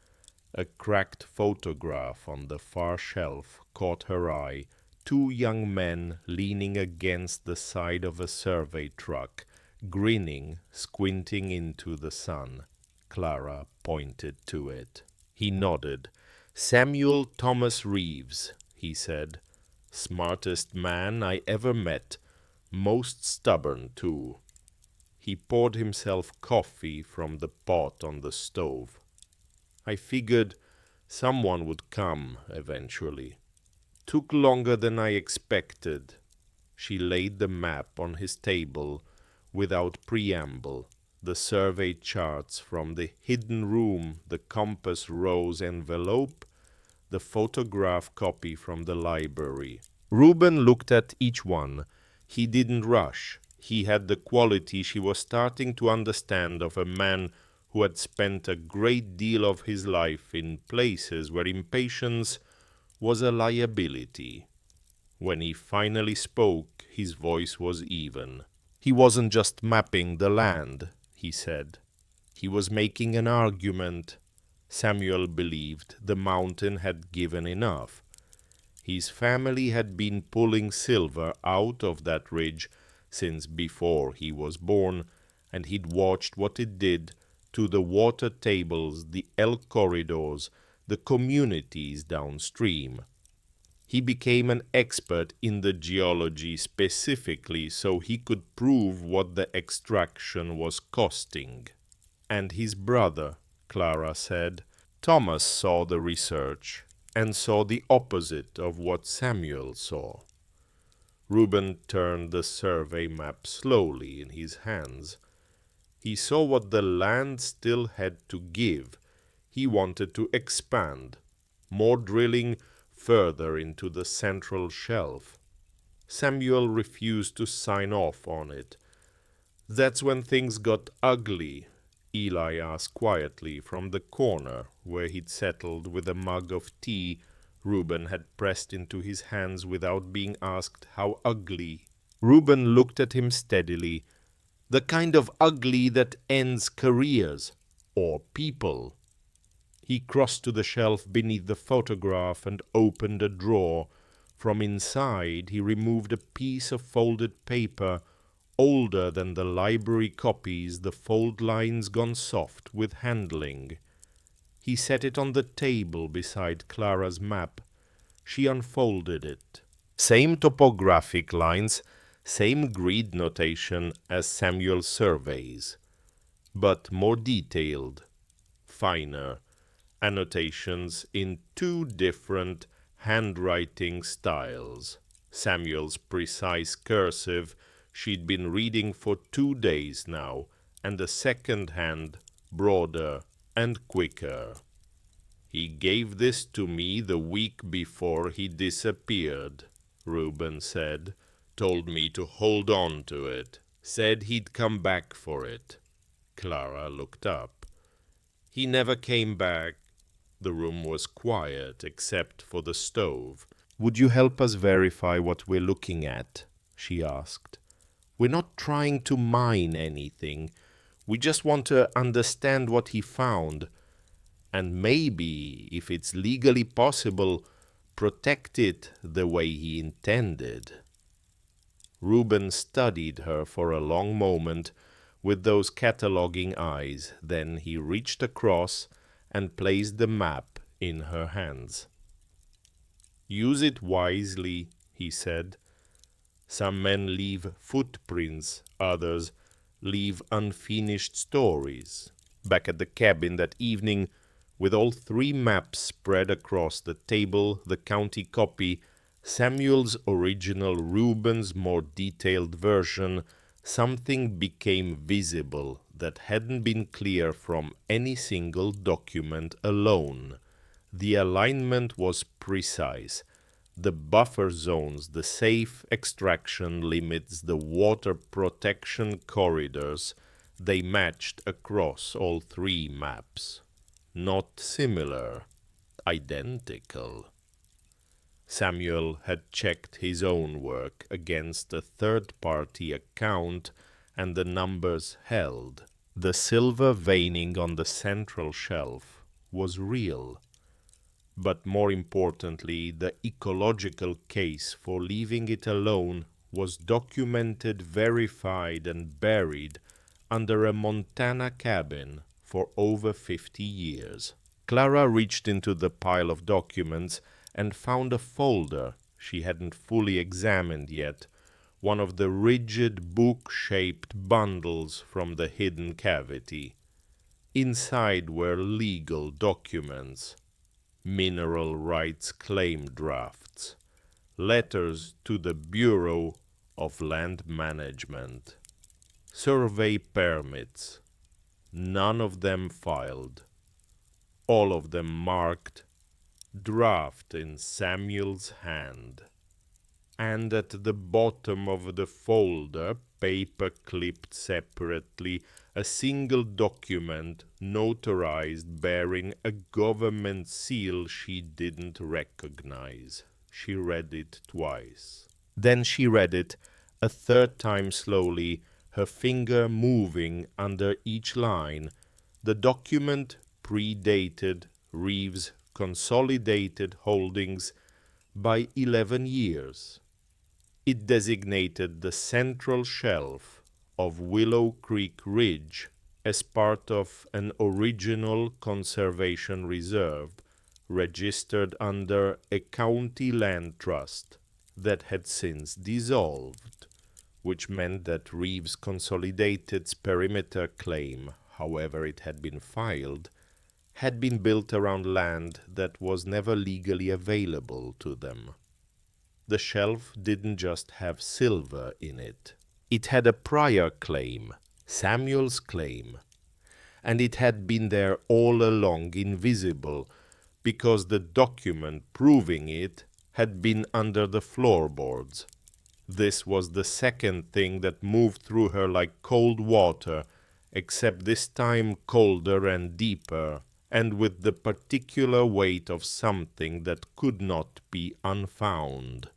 A cracked photograph on the far shelf caught her eye, 2 young men leaning against the side of a survey truck, grinning, squinting into the sun. Clara pointed to it. He nodded. "Samuel Thomas Reeves," he said. "Smartest man I ever met. Most stubborn, too." He poured himself coffee from the pot on the stove. "I figured someone would come eventually. Took longer than I expected." She laid the map on his table without preamble, the survey charts from the hidden room, the compass rose envelope, the photograph copy from the library. Reuben looked at each one. He didn't rush. He had the quality she was starting to understand of a man who had spent a great deal of his life in places where impatience was a liability. When he finally spoke, his voice was even. He wasn't just mapping the land, he said. He was making an argument. Samuel believed the mountain had given enough. His family had been pulling silver out of that ridge since before he was born, and he'd watched what it did to the water tables, the elk corridors, the communities downstream. He became an expert in the geology specifically so he could prove what the extraction was costing. And his brother, Clara said, Thomas saw the research and saw the opposite of what Samuel saw. Reuben turned the survey map slowly in his hands. He saw what the land still had to give. He wanted to expand, more drilling further into the central shelf. Samuel refused to sign off on it. That's when things got ugly, Eli asked quietly from the corner where he'd settled with a mug of tea Reuben had pressed into his hands without being asked how ugly. Reuben looked at him steadily. The kind of ugly that ends careers or people. He crossed to the shelf beneath the photograph and opened a drawer. From inside, he removed a piece of folded paper, older than the library copies, the fold lines gone soft with handling. He set it on the table beside Clara's map. She unfolded it. Same topographic lines, same grid notation as Samuel's surveys, but more detailed, finer, annotations in two different handwriting styles. Samuel's precise cursive she'd been reading for 2 days now, and the second hand broader and quicker. He gave this to me the week before he disappeared, Reuben said. Told me to hold on to it. Said he'd come back for it. Clara looked up. He never came back. The room was quiet except for the stove. Would you help us verify what we're looking at? She asked. We're not trying to mine anything. We just want to understand what he found. And maybe, if it's legally possible, protect it the way he intended. Reuben studied her for a long moment with those cataloging eyes. Then he reached across and placed the map in her hands. Use it wisely, he said. Some men leave footprints, others leave unfinished stories. Back at the cabin that evening, with all 3 maps spread across the table, the county copy, Samuel's original, Reuben's more detailed version, something became visible that hadn't been clear from any single document alone. The alignment was precise. The buffer zones, the safe extraction limits, the water protection corridors, they matched across all 3 maps. Not similar, identical. Samuel had checked his own work against a third-party account, and the numbers held. The silver veining on the central shelf was real. But more importantly, the ecological case for leaving it alone was documented, verified, and buried under a Montana cabin for over 50 years. Clara reached into the pile of documents and found a folder she hadn't fully examined yet, one of the rigid book-shaped bundles from the hidden cavity. Inside were legal documents, mineral rights claim drafts, letters to the Bureau of Land Management, survey permits, none of them filed, all of them marked draft in Samuel's hand. And at the bottom of the folder, paper clipped separately, a single document notarized bearing a government seal she didn't recognize. She read it twice. Then she read it a third time slowly, her finger moving under each line. The document predated Reeves' consolidated holdings by 11 years. It designated the central shelf of Willow Creek Ridge as part of an original conservation reserve registered under a county land trust that had since dissolved, which meant that Reeves' consolidated perimeter claim, however it had been filed, had been built around land that was never legally available to them. The shelf didn't just have silver in it. It had a prior claim, Samuel's claim, and it had been there all along invisible, because the document proving it had been under the floorboards. This was the second thing that moved through her like cold water, except this time colder and deeper, and with the particular weight of something that could not be unfound.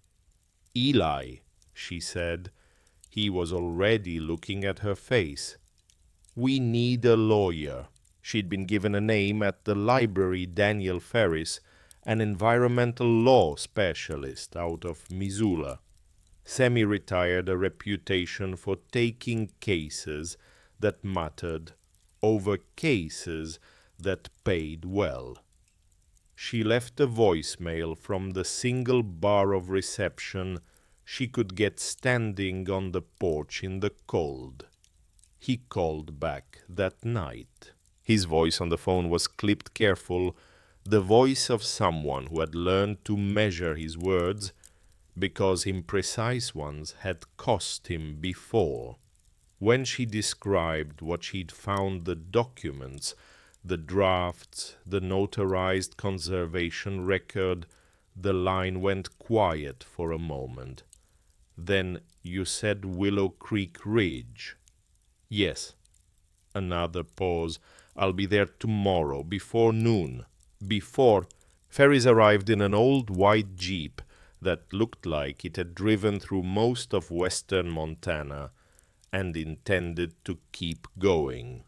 "Eli," she said. He was already looking at her face. "We need a lawyer." She'd been given a name at the library, Daniel Ferris, an environmental law specialist out of Missoula. Semi-retired, a reputation for taking cases that mattered over cases that paid well. She left a voicemail from the single bar of reception she could get standing on the porch in the cold. He called back that night. His voice on the phone was clipped careful, the voice of someone who had learned to measure his words, because imprecise ones had cost him before. When she described what she'd found, the documents, the drafts, the notarized conservation record, the line went quiet for a moment. "Then you said Willow Creek Ridge?" "Yes." Another pause. "I'll be there tomorrow, before noon." Before, Ferris arrived in an old white Jeep that looked like it had driven through most of western Montana and intended to keep going.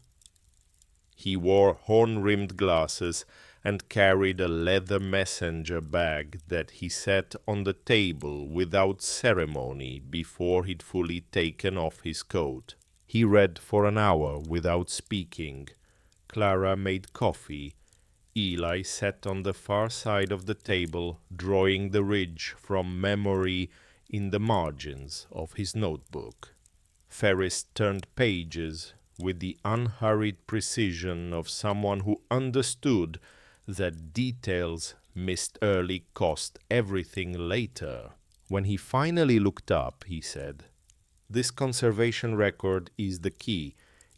He wore horn-rimmed glasses and carried a leather messenger bag that he set on the table without ceremony before he'd fully taken off his coat. He read for an hour without speaking. Clara made coffee. Eli sat on the far side of the table, drawing the ridge from memory in the margins of his notebook. Ferris turned pages with the unhurried precision of someone who understood that details missed early cost everything later. When he finally looked up, he said, "This conservation record is the key.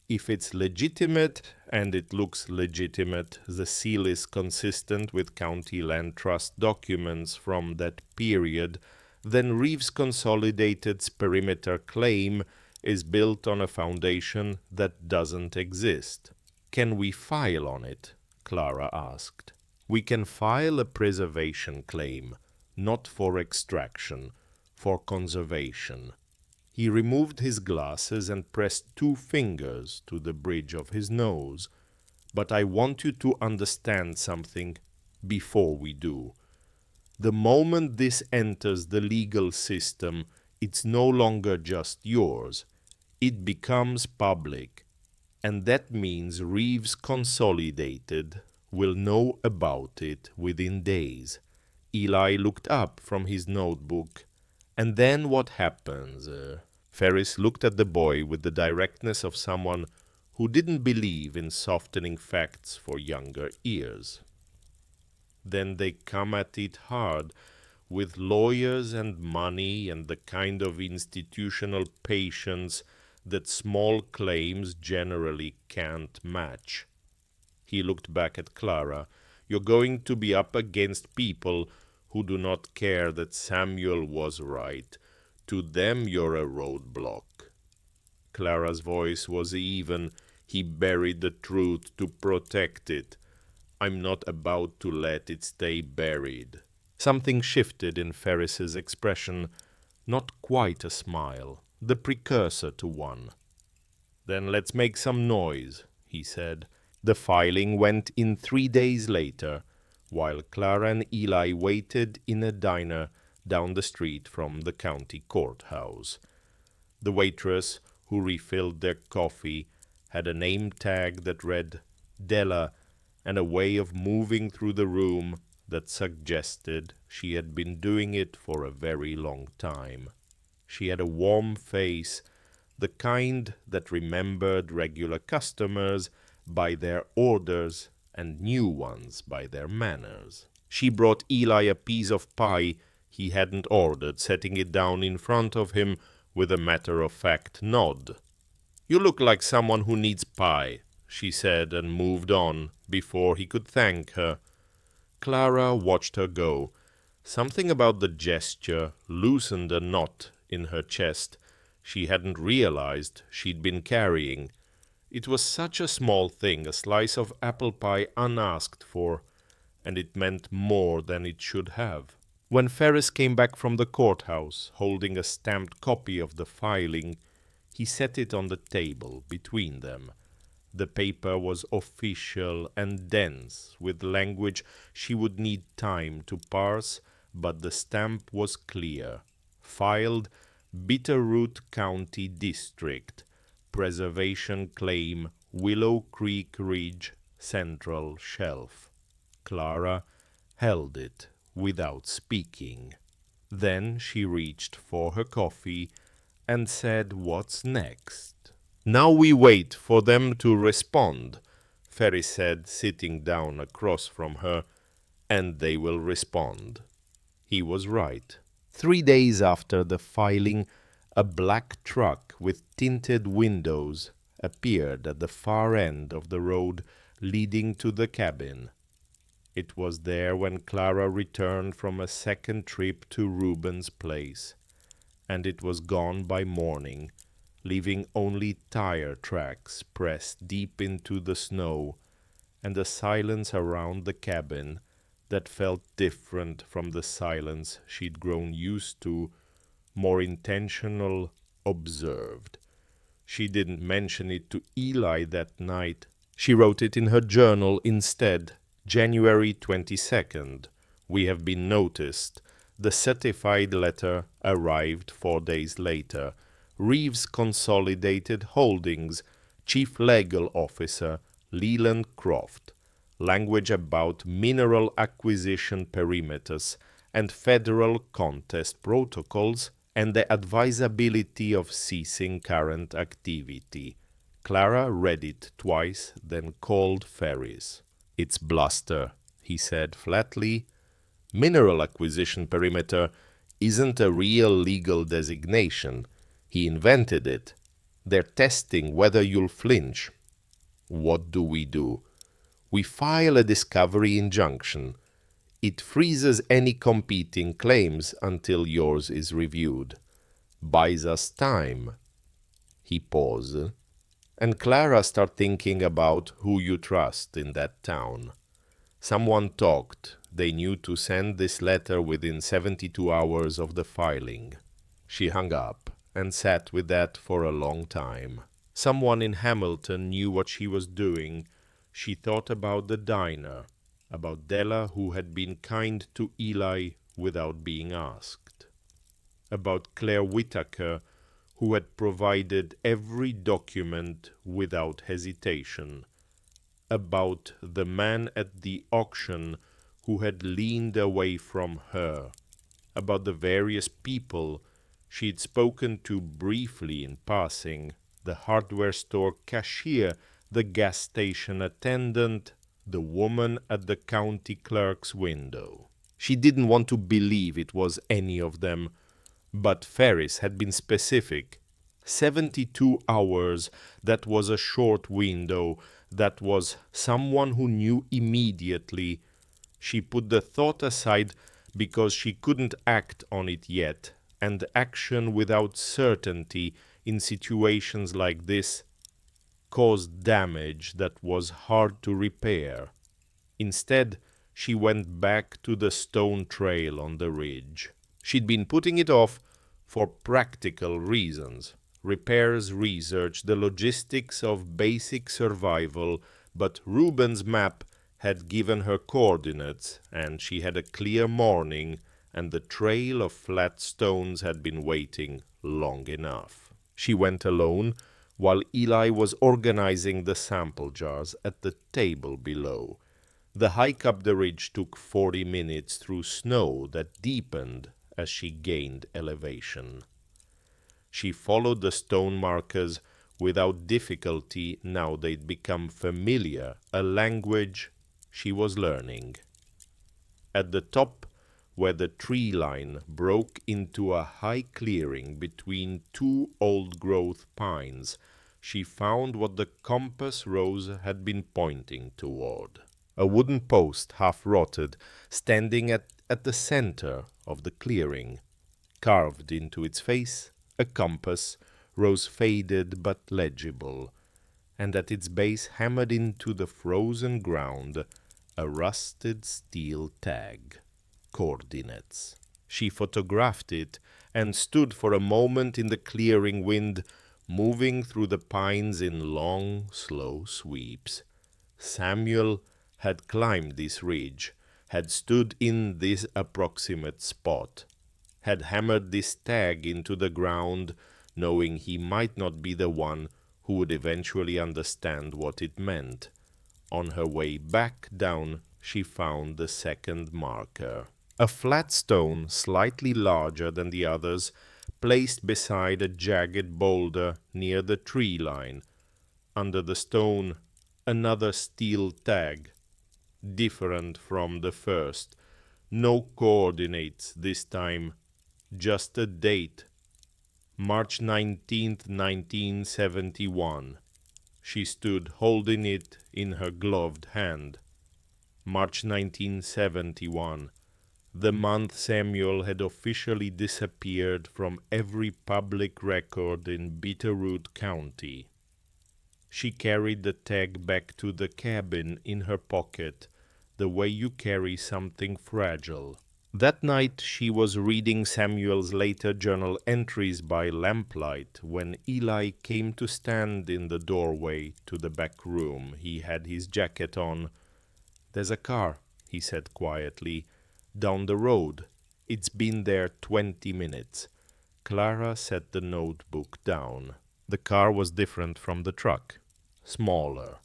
If it's legitimate, and it looks legitimate, the seal is consistent with county land trust documents from that period, then Reeves Consolidated's perimeter claim is built on a foundation that doesn't exist." "Can we file on it?" Clara asked. "We can file a preservation claim, not for extraction, for conservation." He removed his glasses and pressed 2 fingers to the bridge of his nose. "But I want you to understand something before we do. The moment this enters the legal system, it's no longer just yours. It becomes public. And that means Reeves Consolidated will know about it within days." Eli looked up from his notebook. "And then what happens?" Ferris looked at the boy with the directness of someone who didn't believe in softening facts for younger ears. "Then they come at it hard, with lawyers and money and the kind of institutional patience that small claims generally can't match." He looked back at Clara. "You're going to be up against people who do not care that Samuel was right. To them you're a roadblock." Clara's voice was even. He buried the truth to protect it. "I'm not about to let it stay buried." Something shifted in Ferris's expression. Not quite a smile, the precursor to one. "Then let's make some noise," he said. The filing went in 3 days later, while Clara and Eli waited in a diner down the street from the county courthouse. The waitress, who refilled their coffee, had a name tag that read Della and a way of moving through the room that suggested she had been doing it for a very long time. She had a warm face, the kind that remembered regular customers by their orders and new ones by their manners. She brought Eli a piece of pie he hadn't ordered, setting it down in front of him with a matter-of-fact nod. "You look like someone who needs pie," she said, and moved on before he could thank her. Clara watched her go. Something about the gesture loosened a knot in her chest she hadn't realized she'd been carrying. It was such a small thing, a slice of apple pie unasked for, and it meant more than it should have. When Ferris came back from the courthouse, holding a stamped copy of the filing, he set it on the table between them. The paper was official and dense, with language she would need time to parse, but the stamp was clear. Filed, Bitterroot County District, Preservation Claim, Willow Creek Ridge, Central Shelf. Clara held it without speaking. Then she reached for her coffee and said, "What's next?" "Now we wait for them to respond," Ferris said, sitting down across from her, "and they will respond." He was right. 3 days after the filing, a black truck with tinted windows appeared at the far end of the road leading to the cabin. It was there when Clara returned from a second trip to Reuben's place, and it was gone by morning, leaving only tire tracks pressed deep into the snow, and a silence around the cabin that felt different from the silence she'd grown used to, more intentional, observed. She didn't mention it to Eli that night. She wrote it in her journal instead. January 22nd. We have been noticed. The certified letter arrived 4 days later. Reeves Consolidated Holdings, Chief Legal Officer, Leland Croft. Language about mineral acquisition perimeters and federal contest protocols and the advisability of ceasing current activity. Clara read it twice, then called Ferris. "It's bluster," he said flatly. "Mineral acquisition perimeter isn't a real legal designation. He invented it. They're testing whether you'll flinch." "What do? We file a discovery injunction. It freezes any competing claims until yours is reviewed. Buys us time." He paused, and Clara started thinking about who you trust in that town. Someone talked. They knew to send this letter within 72 hours of the filing. She hung up and sat with that for a long time. Someone in Hamilton knew what she was doing. She thought about the diner, about Della, who had been kind to Eli without being asked, about Claire Whitaker, who had provided every document without hesitation, about the man at the auction who had leaned away from her, about the various people she'd spoken to briefly in passing, the hardware store cashier, the gas station attendant, the woman at the county clerk's window. She didn't want to believe it was any of them, but Ferris had been specific. 72 hours, that was a short window, that was someone who knew immediately. She put the thought aside because she couldn't act on it yet, and action without certainty in situations like this caused damage that was hard to repair. Instead, she went back to the stone trail on the ridge. She'd been putting it off for practical reasons. Repairs research, the logistics of basic survival, but Reuben's map had given her coordinates, and she had a clear morning, and the trail of flat stones had been waiting long enough. She went alone, while Eli was organizing the sample jars at the table below. The hike up the ridge took 40 minutes through snow that deepened as she gained elevation. She followed the stone markers without difficulty now they'd become familiar, a language she was learning. At the top where the tree line broke into a high clearing between two old-growth pines, she found what the compass rose had been pointing toward. A wooden post, half rotted, standing at the center of the clearing. Carved into its face, a compass, rose faded but legible, and at its base, hammered into the frozen ground, a rusted steel tag. Coordinates. She photographed it and stood for a moment in the clearing wind, moving through the pines in long, slow sweeps. Samuel had climbed this ridge, had stood in this approximate spot, had hammered this tag into the ground, knowing he might not be the one who would eventually understand what it meant. On her way back down, she found the second marker. A flat stone, slightly larger than the others, placed beside a jagged boulder near the tree line. Under the stone, another steel tag, different from the first. No coordinates this time, just a date. March 19th, 1971. She stood holding it in her gloved hand. March 1971. The month Samuel had officially disappeared from every public record in Bitterroot County. She carried the tag back to the cabin in her pocket, the way you carry something fragile. That night she was reading Samuel's later journal entries by lamplight when Eli came to stand in the doorway to the back room. He had his jacket on. "There's a car," he said quietly, "down the road. It's been there 20 minutes. Clara set the notebook down. The car was different from the truck. Smaller.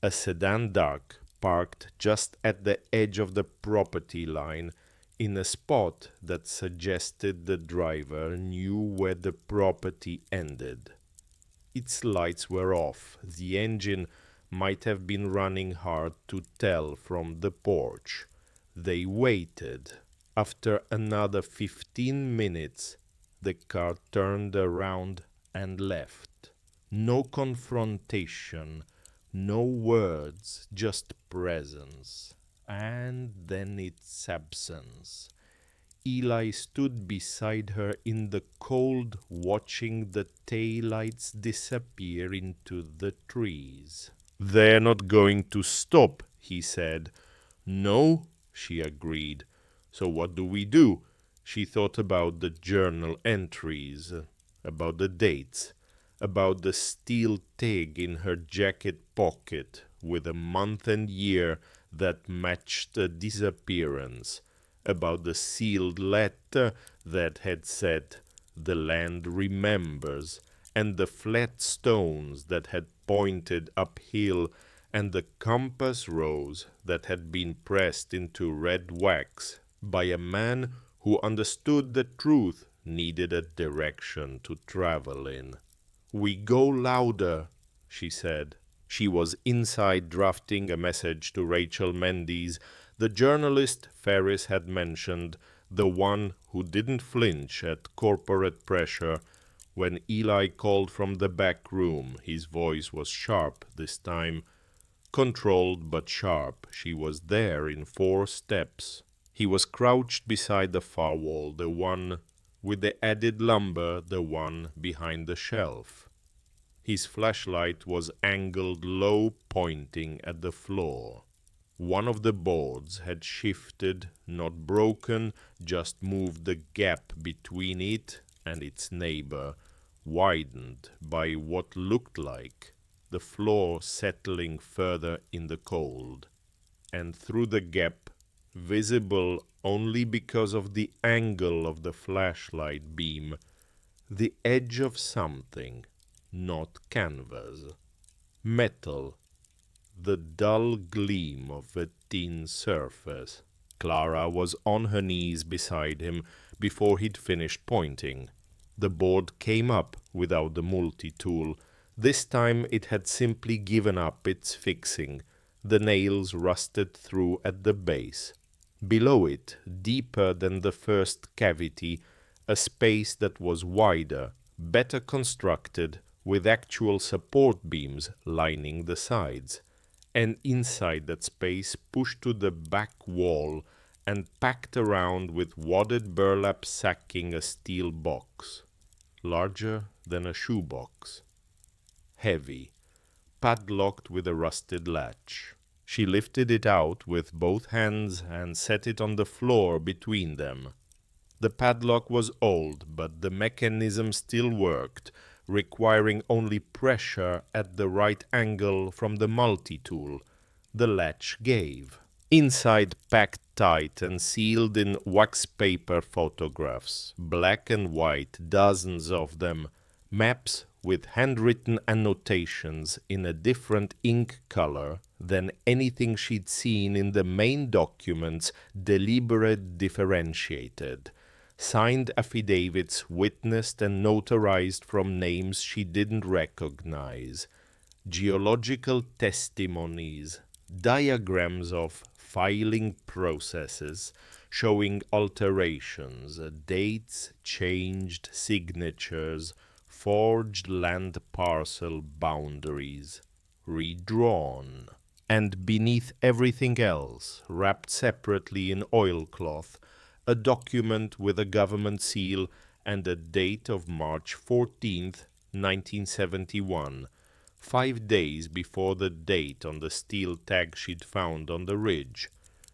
A sedan dark, parked just at the edge of the property line, in a spot that suggested the driver knew where the property ended. Its lights were off. The engine might have been running hard to tell from the porch. They waited. After another 15 minutes, the car turned around and left. No confrontation, no words, just presence. And then its absence. Eli stood beside her in the cold, watching the taillights disappear into the trees. "They're not going to stop," he said. "No," she agreed. "So what do we do?" She thought about the journal entries, about the dates, about the steel tag in her jacket pocket with a month and year that matched the disappearance, about the sealed letter that had said, "The land remembers," and the flat stones that had pointed uphill, and the compass rose that had been pressed into red wax by a man who understood the truth needed a direction to travel in. "We go louder," she said. She was inside drafting a message to Rachel Mendes, the journalist Ferris had mentioned, the one who didn't flinch at corporate pressure. When Eli called from the back room, his voice was sharp this time. Controlled but sharp, she was there in 4 steps. He was crouched beside the far wall, the one with the added lumber, the one behind the shelf. His flashlight was angled low, pointing at the floor. One of the boards had shifted, not broken, just moved the gap between it and its neighbor, widened by what looked like the floor settling further in the cold. And through the gap, visible only because of the angle of the flashlight beam, the edge of something, not canvas. Metal, the dull gleam of a tin surface. Clara was on her knees beside him before he'd finished pointing. The board came up without the multi-tool. This time it had simply given up its fixing. The nails rusted through at the base. Below it, deeper than the first cavity, a space that was wider, better constructed, with actual support beams lining the sides. And inside that space, pushed to the back wall and packed around with wadded burlap sacking, a steel box, larger than a shoebox, heavy, padlocked with a rusted latch. She lifted it out with both hands and set it on the floor between them. The padlock was old, but the mechanism still worked, requiring only pressure at the right angle from the multi-tool. The latch gave. Inside, packed tight and sealed in wax paper photographs, black and white, dozens of them, maps with handwritten annotations in a different ink color than anything she'd seen in the main documents, deliberate, differentiated. Signed affidavits witnessed and notarized from names she didn't recognize. Geological testimonies, diagrams of filing processes showing alterations, dates changed, signatures, forged land parcel boundaries, redrawn. And beneath everything else, wrapped separately in oilcloth, a document with a government seal and a date of March 14th, 1971, 5 days before the date on the steel tag she'd found on the ridge.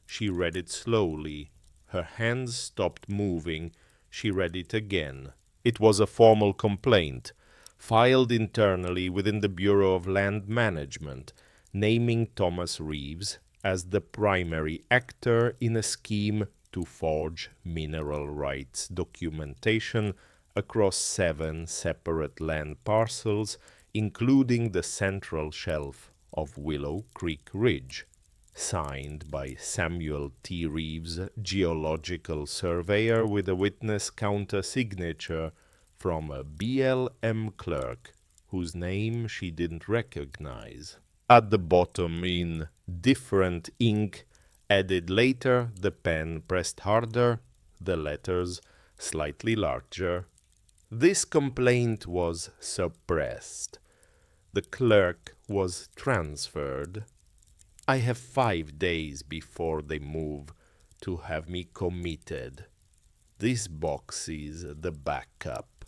She read it slowly. Her hands stopped moving. She read it again. It was a formal complaint, filed internally within the Bureau of Land Management, naming Thomas Reeves as the primary actor in a scheme to forge mineral rights documentation across 7 separate land parcels, including the central shelf of Willow Creek Ridge. Signed by Samuel T. Reeves, geological surveyor, with a witness counter-signature from a BLM clerk whose name she didn't recognize. At the bottom, in different ink, added later, the pen pressed harder, the letters slightly larger. This complaint was suppressed. The clerk was transferred. I have 5 days before they move to have me committed. This box is the backup.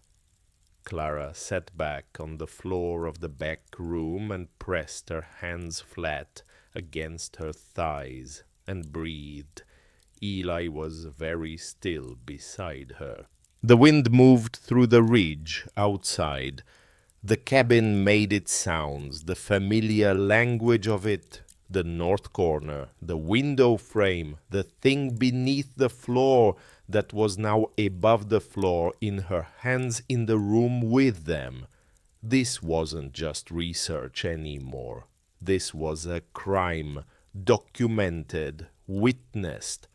Clara sat back on the floor of the back room and pressed her hands flat against her thighs and breathed. Eli was very still beside her. The wind moved through the ridge outside. The cabin made its sounds, the familiar language of it. The north corner, the window frame, the thing beneath the floor that was now above the floor, in her hands in the room with them. This wasn't just research anymore. This was a crime, documented, witnessed,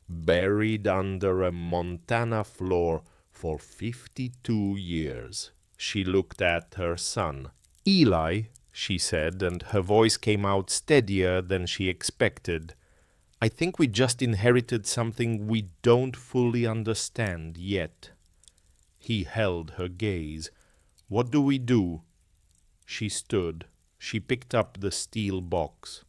buried under a Montana floor for 52 years. She looked at her son. Eli, she said, and her voice came out steadier than she expected. I think we just inherited something we don't fully understand yet. He held her gaze. What do we do? She stood. She picked up the steel box.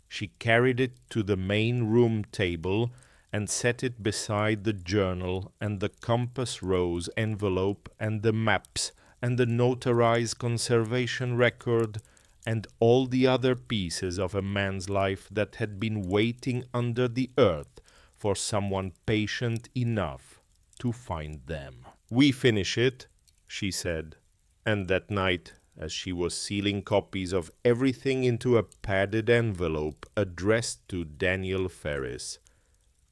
She carried it to the main room table and set it beside the journal and the compass rose envelope and the maps and the notarized conservation record and all the other pieces of a man's life that had been waiting under the earth for someone patient enough to find them. We finish it, she said, and that night, as she was sealing copies of everything into a padded envelope addressed to Daniel Ferris,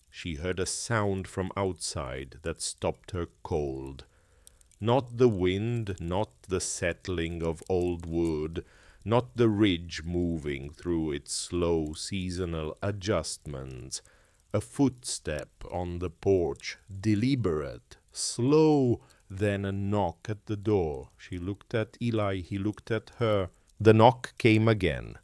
she heard a sound from outside that stopped her cold. Not the wind, not the settling of old wood, not the ridge moving through its slow seasonal adjustments. A footstep on the porch, deliberate, slow, then a knock at the door. She looked at Eli, he looked at her. The knock came again,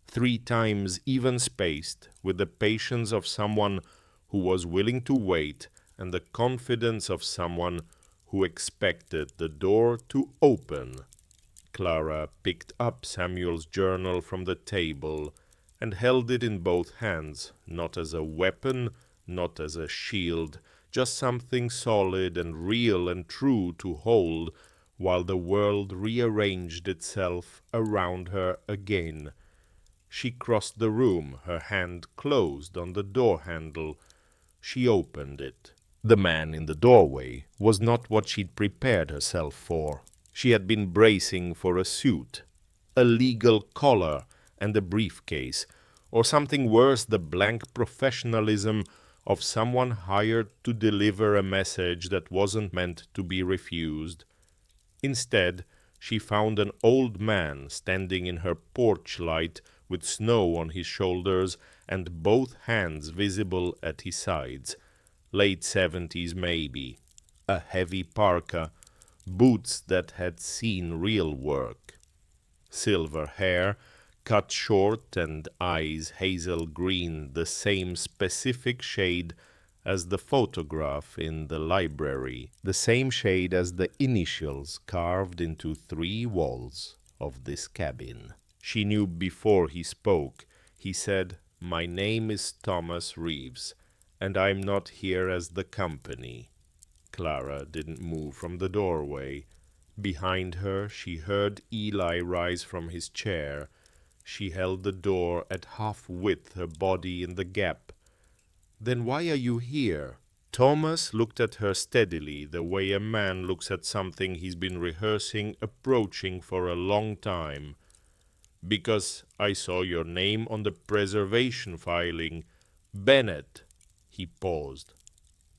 3 times even spaced, with the patience of someone who was willing to wait, and the confidence of someone who expected the door to open. Clara picked up Samuel's journal from the table and held it in both hands, not as a weapon, not as a shield, just something solid and real and true to hold, while the world rearranged itself around her again. She crossed the room, her hand closed on the door handle. She opened it. The man in the doorway was not what she'd prepared herself for. She had been bracing for a suit, a legal collar and a briefcase, or something worse, the blank professionalism of someone hired to deliver a message that wasn't meant to be refused. Instead, she found an old man standing in her porch light with snow on his shoulders and both hands visible at his sides. Late 70s maybe, a heavy parka, boots that had seen real work. Silver hair, cut short, and eyes hazel green, the same specific shade as the photograph in the library, the same shade as the initials carved into 3 walls of this cabin. She knew before he spoke. He said, "My name is Thomas Reeves, and I'm not here as the company." Clara didn't move from the doorway. Behind her, she heard Eli rise from his chair. She held the door at half-width, her body in the gap. "Then why are you here?" Thomas looked at her steadily, the way a man looks at something he's been rehearsing approaching for a long time. "Because I saw your name on the preservation filing. Bennett." He paused.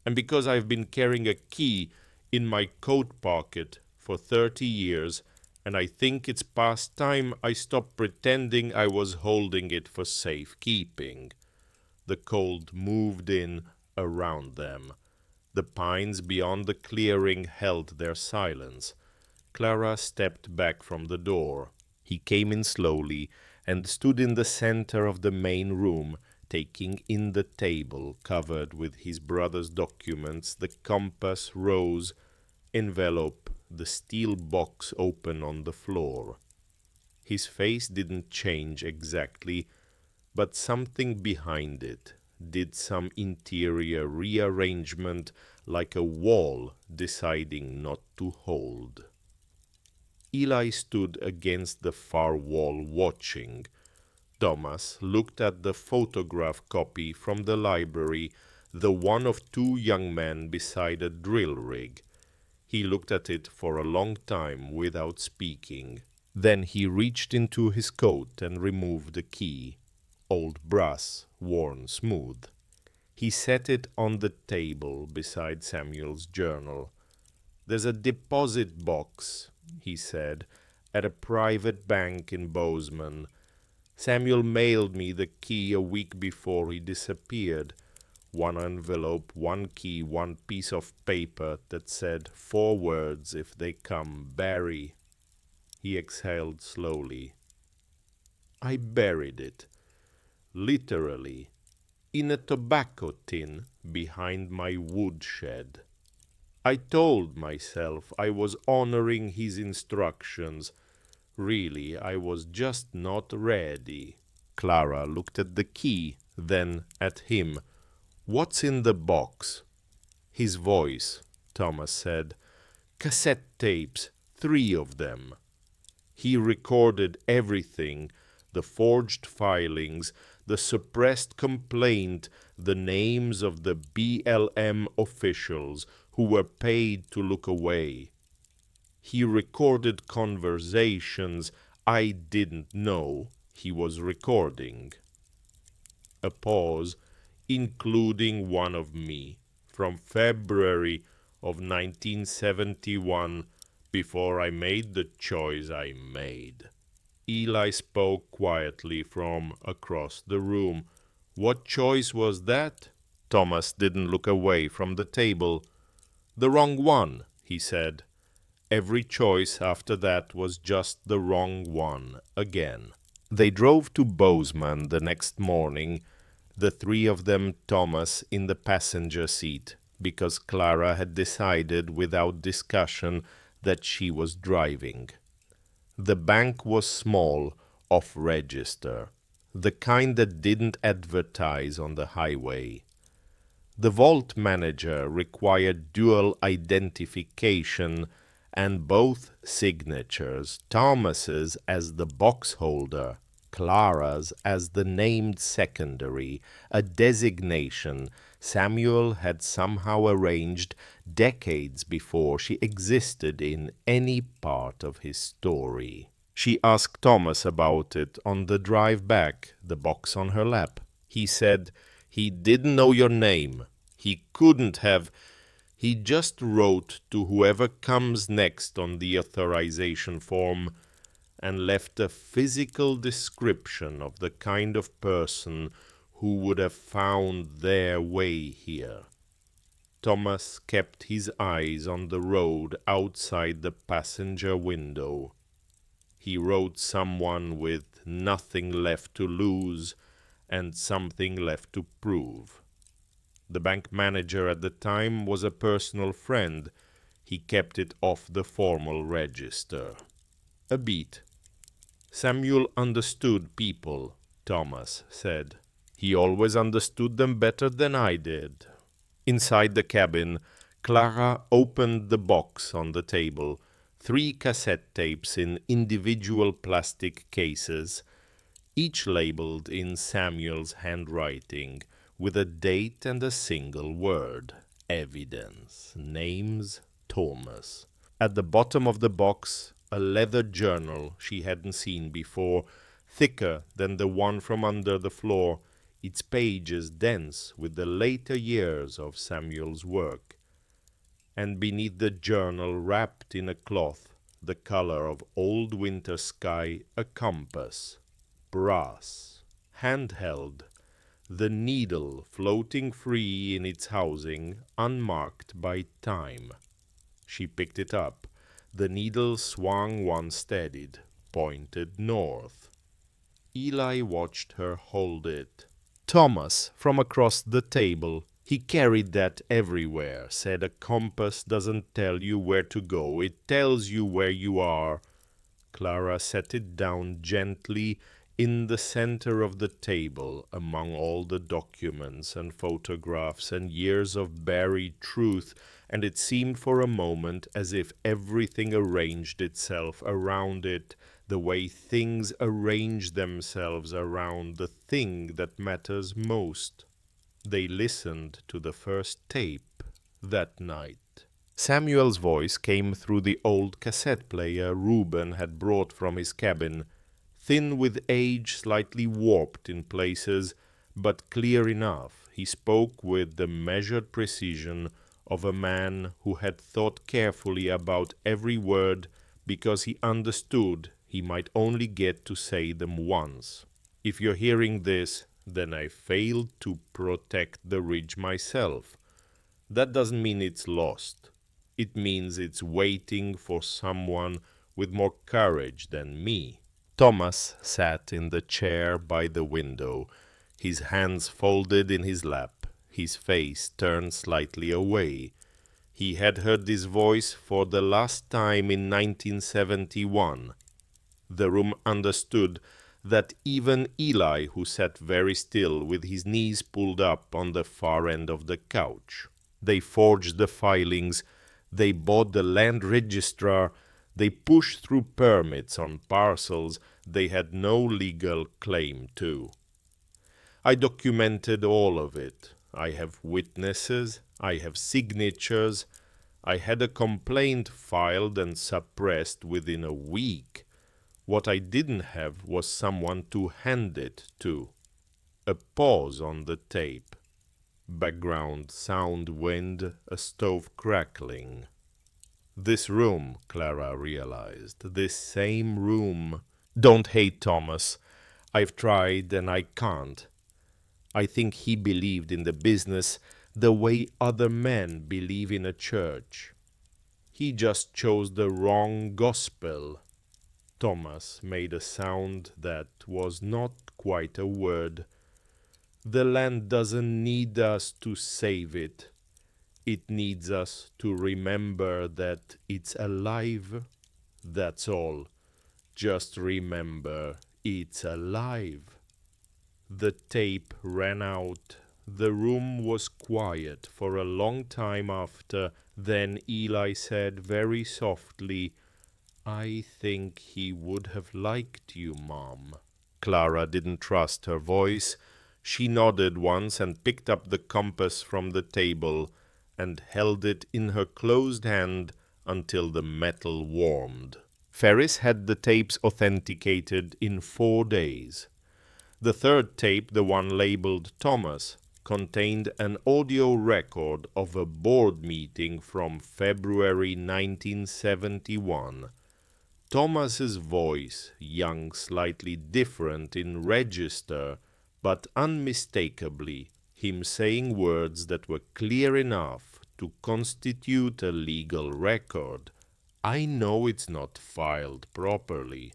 "And because I've been carrying a key in my coat pocket for 30 years, and I think it's past time I stopped pretending I was holding it for safekeeping." The cold moved in around them. The pines beyond the clearing held their silence. Clara stepped back from the door. He came in slowly and stood in the center of the main room, taking in the table covered with his brother's documents, the compass, rose, envelope, the steel box open on the floor. His face didn't change exactly, but something behind it did, some interior rearrangement, like a wall deciding not to hold. Eli stood against the far wall watching. Thomas looked at the photograph copy from the library, the one of 2 young men beside a drill rig. He looked at it for a long time without speaking. Then he reached into his coat and removed the key, old brass, worn smooth. He set it on the table beside Samuel's journal. "There's a deposit box," he said, "at a private bank in Bozeman. Samuel mailed me the key a week before he disappeared. 1 envelope, 1 key, 1 piece of paper that said 4 words if they come, Barry." He exhaled slowly. "I buried it, literally, in a tobacco tin behind my woodshed. I told myself I was honoring his instructions. Really, I was just not ready." Clara looked at the key, then at him. "What's in the box?" His voice, Thomas said. "Cassette tapes, 3 of them." He recorded everything, the forged filings, the suppressed complaint, the names of the BLM officials who were paid to look away. He recorded conversations I didn't know he was recording. A pause, including one of me, from February of 1971, before I made the choice I made. Eli spoke quietly from across the room. "What choice was that?" Thomas didn't look away from the table. "The wrong one," he said. Every choice after that was just the wrong one again. They drove to Bozeman the next morning. The three of them, Thomas, in the passenger seat, because Clara had decided without discussion that she was driving. The bank was small, off register, the kind that didn't advertise on the highway. The vault manager required dual identification and both signatures, Thomas's as the box holder, Clara's as the named secondary, a designation Samuel had somehow arranged decades before she existed in any part of his story. She asked Thomas about it on the drive back, the box on her lap. He said he didn't know your name. He couldn't have. He just wrote to whoever comes next on the authorization form and left a physical description of the kind of person who would have found their way here. Thomas kept his eyes on the road outside the passenger window. He wrote someone with nothing left to lose and something left to prove. The bank manager at the time was a personal friend. He kept it off the formal register. A beat. Samuel understood people, Thomas said. He always understood them better than I did. Inside the cabin, Clara opened the box on the table. 3 cassette tapes in individual plastic cases, each labeled in Samuel's handwriting, with a date and a single word. Evidence. Names, Thomas. At the bottom of the box, a leather journal she hadn't seen before, thicker than the one from under the floor, its pages dense with the later years of Samuel's work. And beneath the journal, wrapped in a cloth, the color of old winter sky, a compass. Brass. Handheld. The needle floating free in its housing, unmarked by time. She picked it up. The needle swung once steadied, pointed north. Eli watched her hold it. Thomas, from across the table, he carried that everywhere, said a compass doesn't tell you where to go, it tells you where you are. Clara set it down gently in the center of the table, among all the documents and photographs and years of buried truth, and it seemed for a moment as if everything arranged itself around it, the way things arrange themselves around the thing that matters most. They listened to the first tape that night. Samuel's voice came through the old cassette player Reuben had brought from his cabin, thin with age, slightly warped in places, but clear enough. He spoke with the measured precision of a man who had thought carefully about every word because he understood he might only get to say them once. If you're hearing this, then I failed to protect the ridge myself. That doesn't mean it's lost. It means it's waiting for someone with more courage than me. Thomas sat in the chair by the window, his hands folded in his lap, his face turned slightly away. He had heard this voice for the last time in 1971. The room understood that even Eli, who sat very still with his knees pulled up on the far end of the couch. They forged the filings, they bought the land registrar, they pushed through permits on parcels they had no legal claim to. I documented all of it. I have witnesses, I have signatures. I had a complaint filed and suppressed within a week. What I didn't have was someone to hand it to. A pause on the tape. Background sound wind, a stove crackling. This room, Clara realized, this same room. Don't hate Thomas. I've tried and I can't. I think he believed in the business the way other men believe in a church. He just chose the wrong gospel. Thomas made a sound that was not quite a word. The land doesn't need us to save it. It needs us to remember that it's alive. That's all. Just remember it's alive. The tape ran out. The room was quiet for a long time after. Then Eli said very softly, "I think he would have liked you, Mom." Clara didn't trust her voice. She nodded once and picked up the compass from the table and held it in her closed hand until the metal warmed. Ferris had the tapes authenticated in 4 days. The third tape, the one labeled Thomas, contained an audio record of a board meeting from February 1971. Thomas's voice, young, slightly different in register, but unmistakably him saying words that were clear enough to constitute a legal record. "I know it's not filed properly.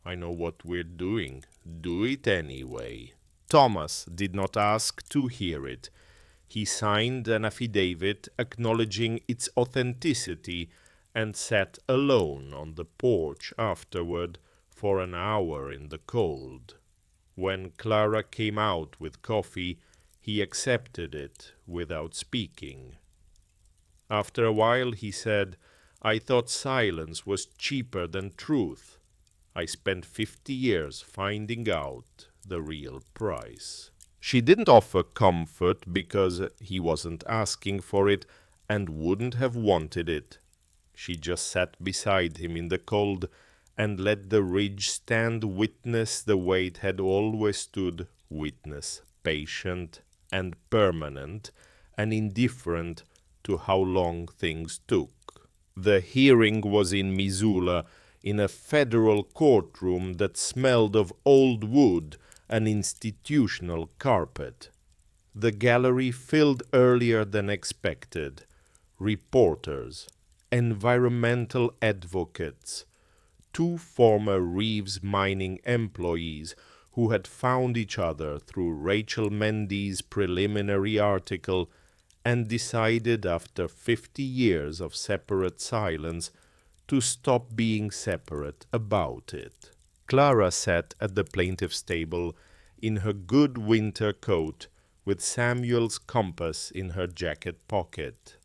I know what we're doing. Do it anyway." Thomas did not ask to hear it. He signed an affidavit acknowledging its authenticity and sat alone on the porch afterward for an hour in the cold. When Clara came out with coffee, he accepted it without speaking. After a while he said, "I thought silence was cheaper than truth. I spent 50 years finding out the real price." She didn't offer comfort because he wasn't asking for it and wouldn't have wanted it. She just sat beside him in the cold and let the ridge stand witness the way it had always stood witness, patient and permanent and indifferent to how long things took. The hearing was in Missoula, in a federal courtroom that smelled of old wood and institutional carpet. The gallery filled earlier than expected. Reporters, environmental advocates, 2 former Reeves mining employees who had found each other through Rachel Mendy's preliminary article and decided after 50 years of separate silence to stop being separate about it. Clara sat at the plaintiff's table in her good winter coat with Samuel's compass in her jacket pocket.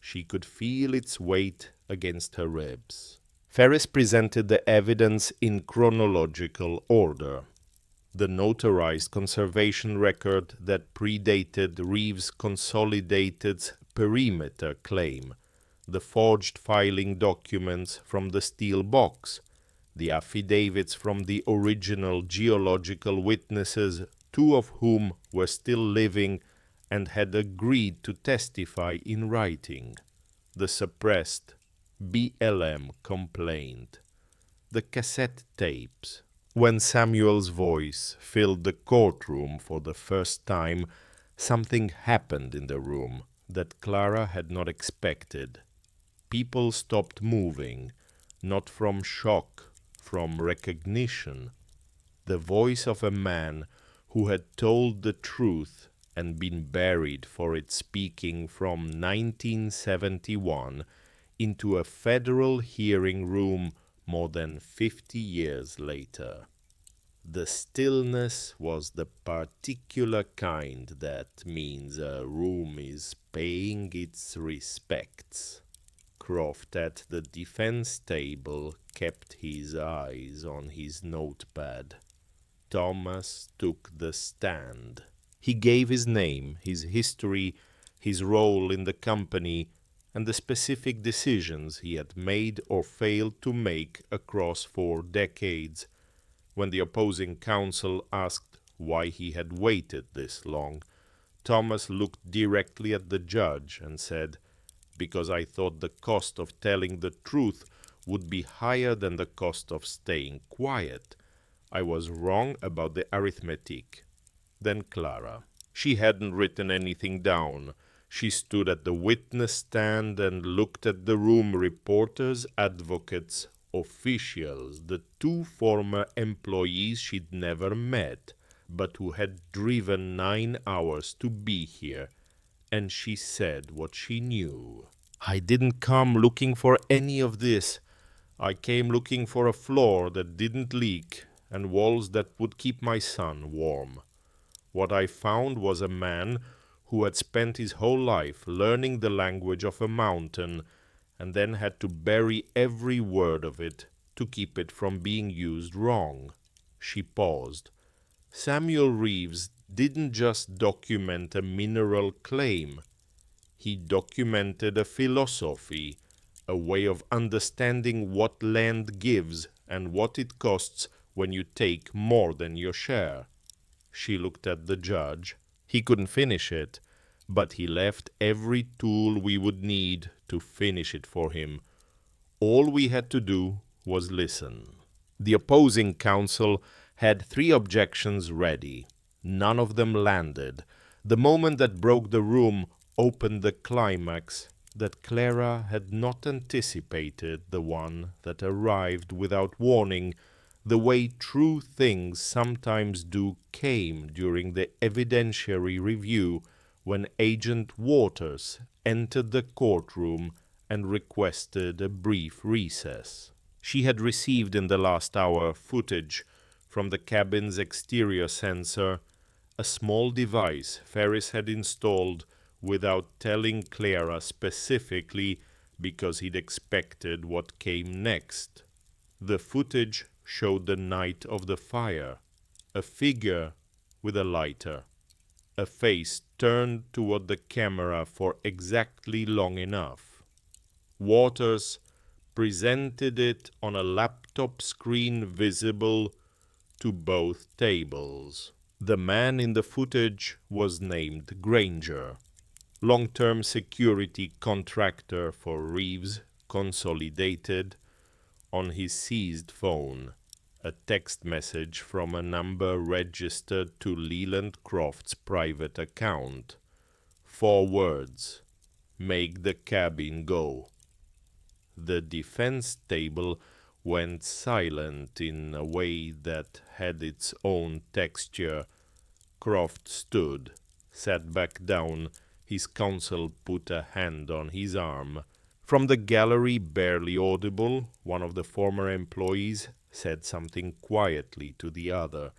She could feel its weight against her ribs. Ferris presented the evidence in chronological order. The notarized conservation record that predated Reeves' Consolidated's perimeter claim, the forged filing documents from the steel box, the affidavits from the original geological witnesses, 2 of whom were still living and had agreed to testify in writing, the suppressed BLM complaint, the cassette tapes. When Samuel's voice filled the courtroom for the first time, something happened in the room that Clara had not expected. People stopped moving, not from shock, from recognition. The voice of a man who had told the truth and been buried for its speaking from 1971 into a federal hearing room more than 50 years later. The stillness was the particular kind that means a room is paying its respects. Croft at the defense table kept his eyes on his notepad. Thomas took the stand. He gave his name, his history, his role in the company, and the specific decisions he had made or failed to make across 4 decades. When the opposing counsel asked why he had waited this long, Thomas looked directly at the judge and said, "Because I thought the cost of telling the truth would be higher than the cost of staying quiet. I was wrong about the arithmetic." Then Clara. She hadn't written anything down. She stood at the witness stand and looked at the room, reporters, advocates, officials, the 2 former employees she'd never met, but who had driven 9 hours to be here, and she said what she knew. I didn't come looking for any of this. I came looking for a floor that didn't leak and walls that would keep my son warm. What I found was a man who had spent his whole life learning the language of a mountain and then had to bury every word of it to keep it from being used wrong. She paused. Samuel Reeves didn't just document a mineral claim. He documented a philosophy, a way of understanding what land gives and what it costs when you take more than your share. She looked at the judge. He couldn't finish it, but he left every tool we would need to finish it for him. All we had to do was listen. The opposing counsel had 3 objections ready. None of them landed. The moment that broke the room opened the climax that Clara had not anticipated, the one that arrived without warning. The way true things sometimes do came during the evidentiary review when Agent Waters entered the courtroom and requested a brief recess. She had received in the last hour footage from the cabin's exterior sensor, a small device Ferris had installed without telling Clara specifically because he'd expected what came next. The footage showed the night of the fire, a figure with a lighter, a face turned toward the camera for exactly long enough. Waters presented it on a laptop screen visible to both tables. The man in the footage was named Granger, long-term security contractor for Reeves Consolidated. On his seized phone, a text message from a number registered to Leland Croft's private account. 4 words: make the cabin go. The defense table went silent in a way that had its own texture. Croft stood, sat back down. His counsel put a hand on his arm. From the gallery, barely audible, one of the former employees said something quietly to the other.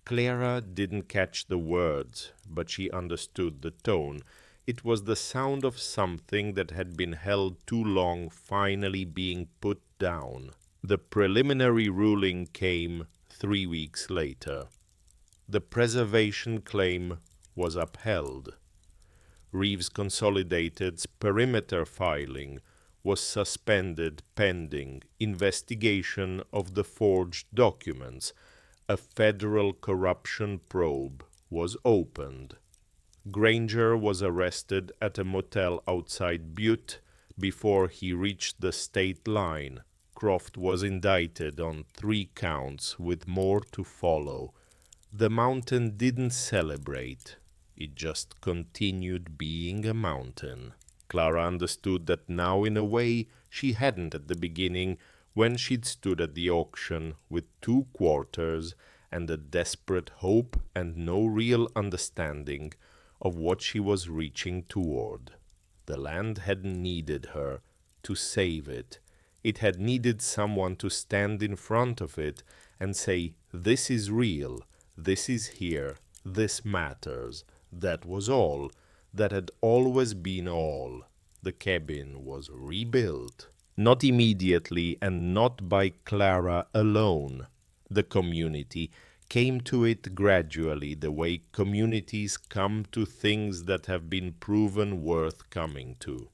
Clara didn't catch the words, but she understood the tone. It was the sound of something that had been held too long finally being put down. The preliminary ruling came 3 weeks later. The preservation claim was upheld. Reeves Consolidated's perimeter filing was suspended pending investigation of the forged documents. A federal corruption probe was opened. Granger was arrested at a motel outside Butte before he reached the state line. Croft was indicted on 3 counts with more to follow. The mountain didn't celebrate. It just continued being a mountain. Clara understood that now in a way she hadn't at the beginning, when she'd stood at the auction with 2 quarters and a desperate hope and no real understanding of what she was reaching toward. The land had needed her to save it. It had needed someone to stand in front of it and say, this is real, this is here, this matters. That was all. That had always been all. The cabin was rebuilt. Not immediately and not by Clara alone. The community came to it gradually, the way communities come to things that have been proven worth coming to.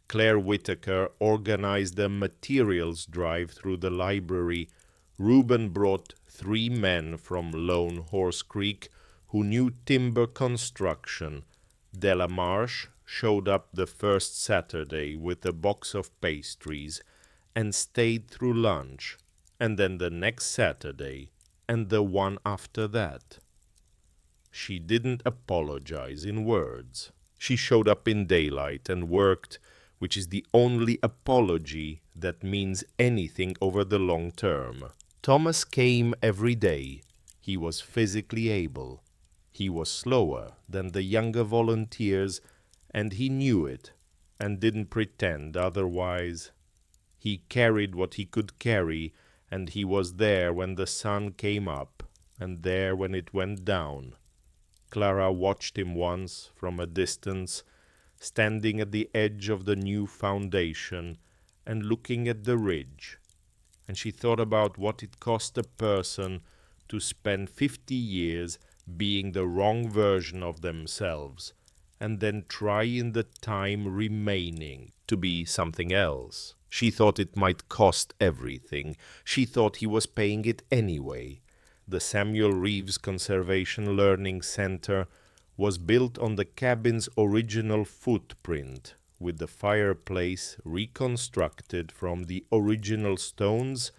Claire Whitaker organized a materials drive through the library. Reuben brought 3 men from Lone Horse Creek who knew timber construction. Della Marsh showed up the first Saturday with a box of pastries and stayed through lunch, and then the next Saturday, and the one after that. She didn't apologize in words. She showed up in daylight and worked, which is the only apology that means anything over the long term. Thomas came every day. He was physically able. He was slower than the younger volunteers, and he knew it, and didn't pretend otherwise. He carried what he could carry, and he was there when the sun came up, and there when it went down. Clara watched him once from a distance, standing at the edge of the new foundation and looking at the ridge, and she thought about what it cost a person to spend 50 years being the wrong version of themselves, and then try in the time remaining to be something else. She thought it might cost everything. She thought he was paying it anyway. The Samuel Reeves Conservation Learning Center was built on the cabin's original footprint, with the fireplace reconstructed from the original stones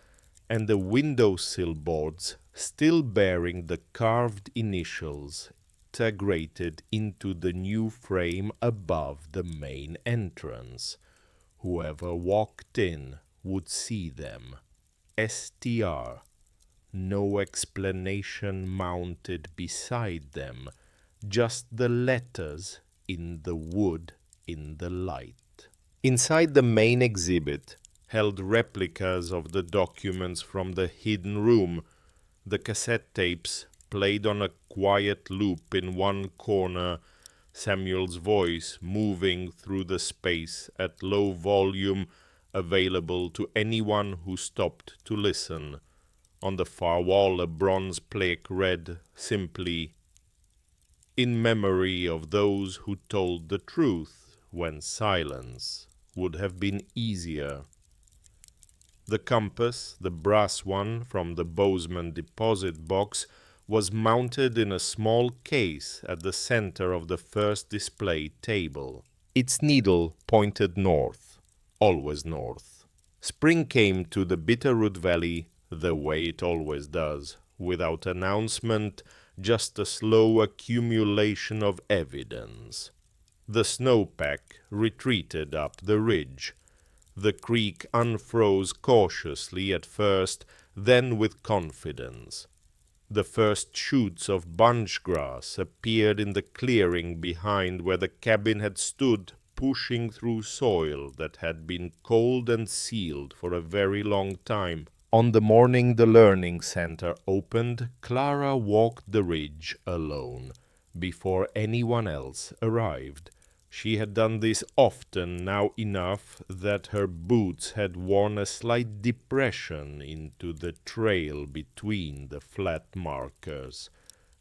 and the windowsill boards still bearing the carved initials integrated into the new frame above the main entrance. Whoever walked in would see them. STR. No explanation mounted beside them, just the letters in the wood in the light. Inside the main exhibit held replicas of the documents from the hidden room. The cassette tapes played on a quiet loop in one corner, Samuel's voice moving through the space at low volume, available to anyone who stopped to listen. On the far wall, a bronze plaque read simply, "In memory of those who told the truth when silence would have been easier." The compass, the brass one from the Bozeman deposit box, was mounted in a small case at the center of the first display table. Its needle pointed north, always north. Spring came to the Bitterroot Valley the way it always does, without announcement, just a slow accumulation of evidence. The snowpack retreated up the ridge. The creek unfroze cautiously at first, then with confidence. The first shoots of bunch grass appeared in the clearing behind where the cabin had stood, pushing through soil that had been cold and sealed for a very long time. On the morning the learning center opened, Clara walked the ridge alone, before anyone else arrived. She had done this often, now enough that her boots had worn a slight depression into the trail between the flat markers.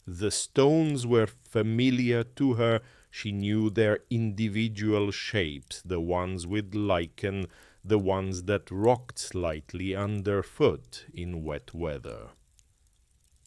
The stones were familiar to her. She knew their individual shapes, the ones with lichen, the ones that rocked slightly underfoot in wet weather.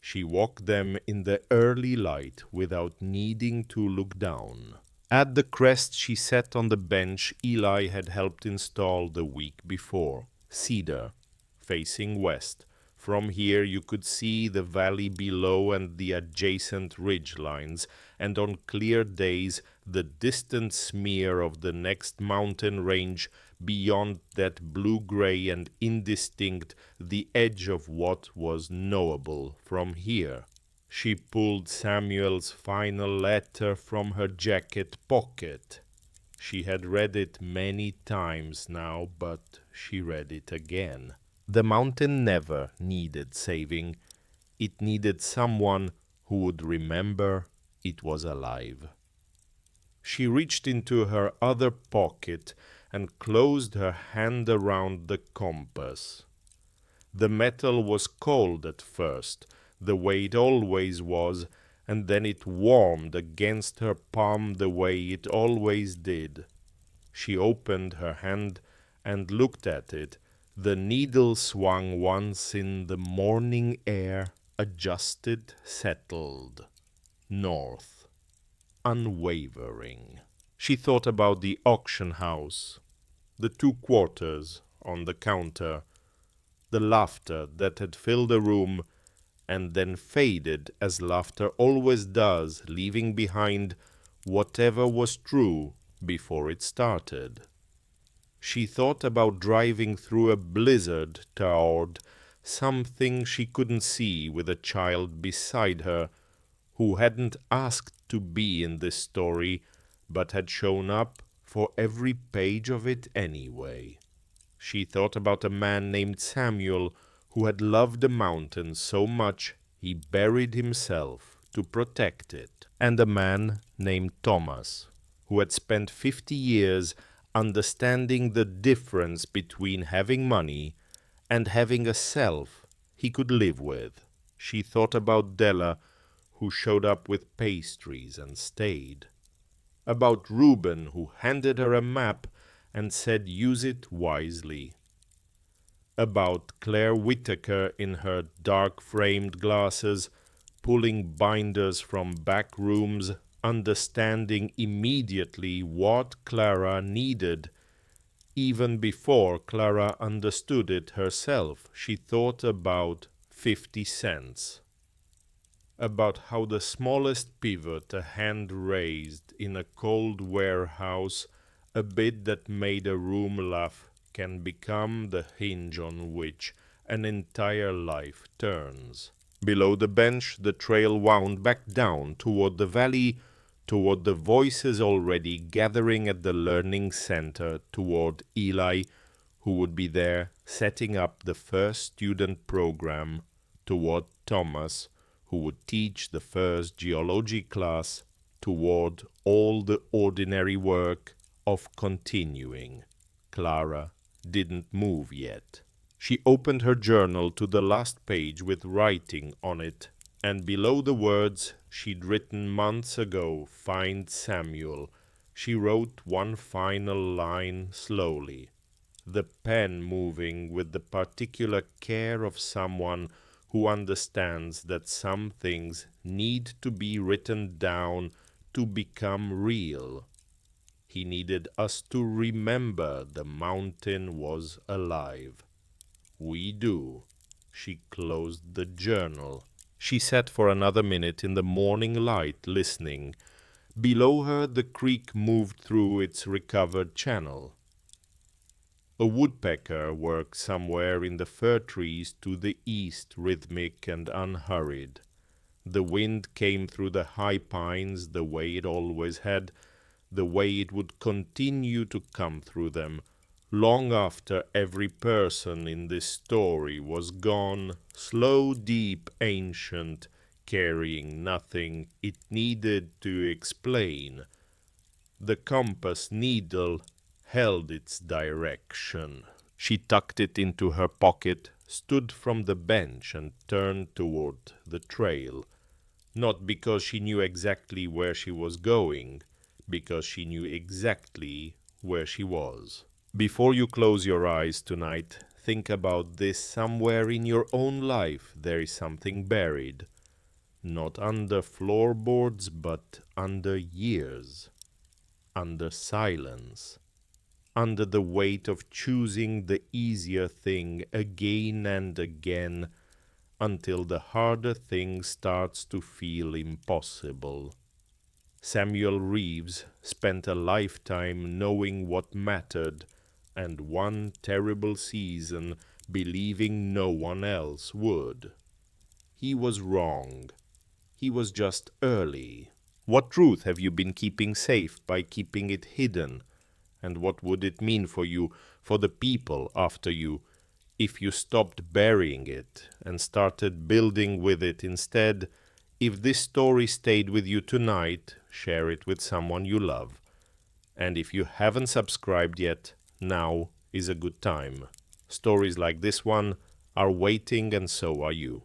She walked them in the early light without needing to look down. At the crest she sat on the bench Eli had helped install the week before, cedar, facing west. From here you could see the valley below and the adjacent ridge lines, and on clear days the distant smear of the next mountain range beyond that blue-gray and indistinct, the edge of what was knowable from here. She pulled Samuel's final letter from her jacket pocket. She had read it many times now, but she read it again. The mountain never needed saving. It needed someone who would remember it was alive. She reached into her other pocket and closed her hand around the compass. The metal was cold at first, the way it always was, and then it warmed against her palm the way it always did. She opened her hand and looked at it. The needle swung once in the morning air, adjusted, settled, north, unwavering. She thought about the auction house, the 2 quarters on the counter, the laughter that had filled the room and then faded as laughter always does, leaving behind whatever was true before it started. She thought about driving through a blizzard toward something she couldn't see with a child beside her, who hadn't asked to be in this story, but had shown up for every page of it anyway. She thought about a man named Samuel who had loved the mountain so much he buried himself to protect it, and a man named Thomas who had spent 50 years understanding the difference between having money and having a self he could live with. She thought about Della, who showed up with pastries and stayed. About Reuben, who handed her a map and said use it wisely. About Claire Whittaker in her dark-framed glasses, pulling binders from back rooms, understanding immediately what Clara needed. Even before Clara understood it herself, she thought about 50 cents. About how the smallest pivot a hand raised in a cold warehouse, a bit that made a room laugh, can become the hinge on which an entire life turns. Below the bench, the trail wound back down toward the valley, toward the voices already gathering at the learning center, toward Eli, who would be there setting up the first student program, toward Thomas, who would teach the first geology class, toward all the ordinary work of continuing. Clara didn't move yet. She opened her journal to the last page with writing on it, and below the words she'd written months ago, "Find Samuel," she wrote one final line slowly, the pen moving with the particular care of someone who understands that some things need to be written down to become real. He needed us to remember the mountain was alive. We do. She closed the journal. She sat for another minute in the morning light, listening. Below her, the creek moved through its recovered channel. A woodpecker worked somewhere in the fir trees to the east, rhythmic and unhurried. The wind came through the high pines the way it always had, the way it would continue to come through them, long after every person in this story was gone, slow, deep, ancient, carrying nothing it needed to explain. The compass needle held its direction. She tucked it into her pocket, stood from the bench and turned toward the trail, not because she knew exactly where she was going, because she knew exactly where she was. Before you close your eyes tonight, think about this. Somewhere in your own life there is something buried, not under floorboards, but under years, under silence, under the weight of choosing the easier thing again and again, until the harder thing starts to feel impossible. Samuel Reeves spent a lifetime knowing what mattered, and one terrible season believing no one else would. He was wrong. He was just early. What truth have you been keeping safe by keeping it hidden? And what would it mean for you, for the people after you, if you stopped burying it and started building with it instead? If this story stayed with you tonight, share it with someone you love. And if you haven't subscribed yet, now is a good time. Stories like this one are waiting, and so are you.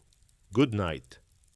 Good night.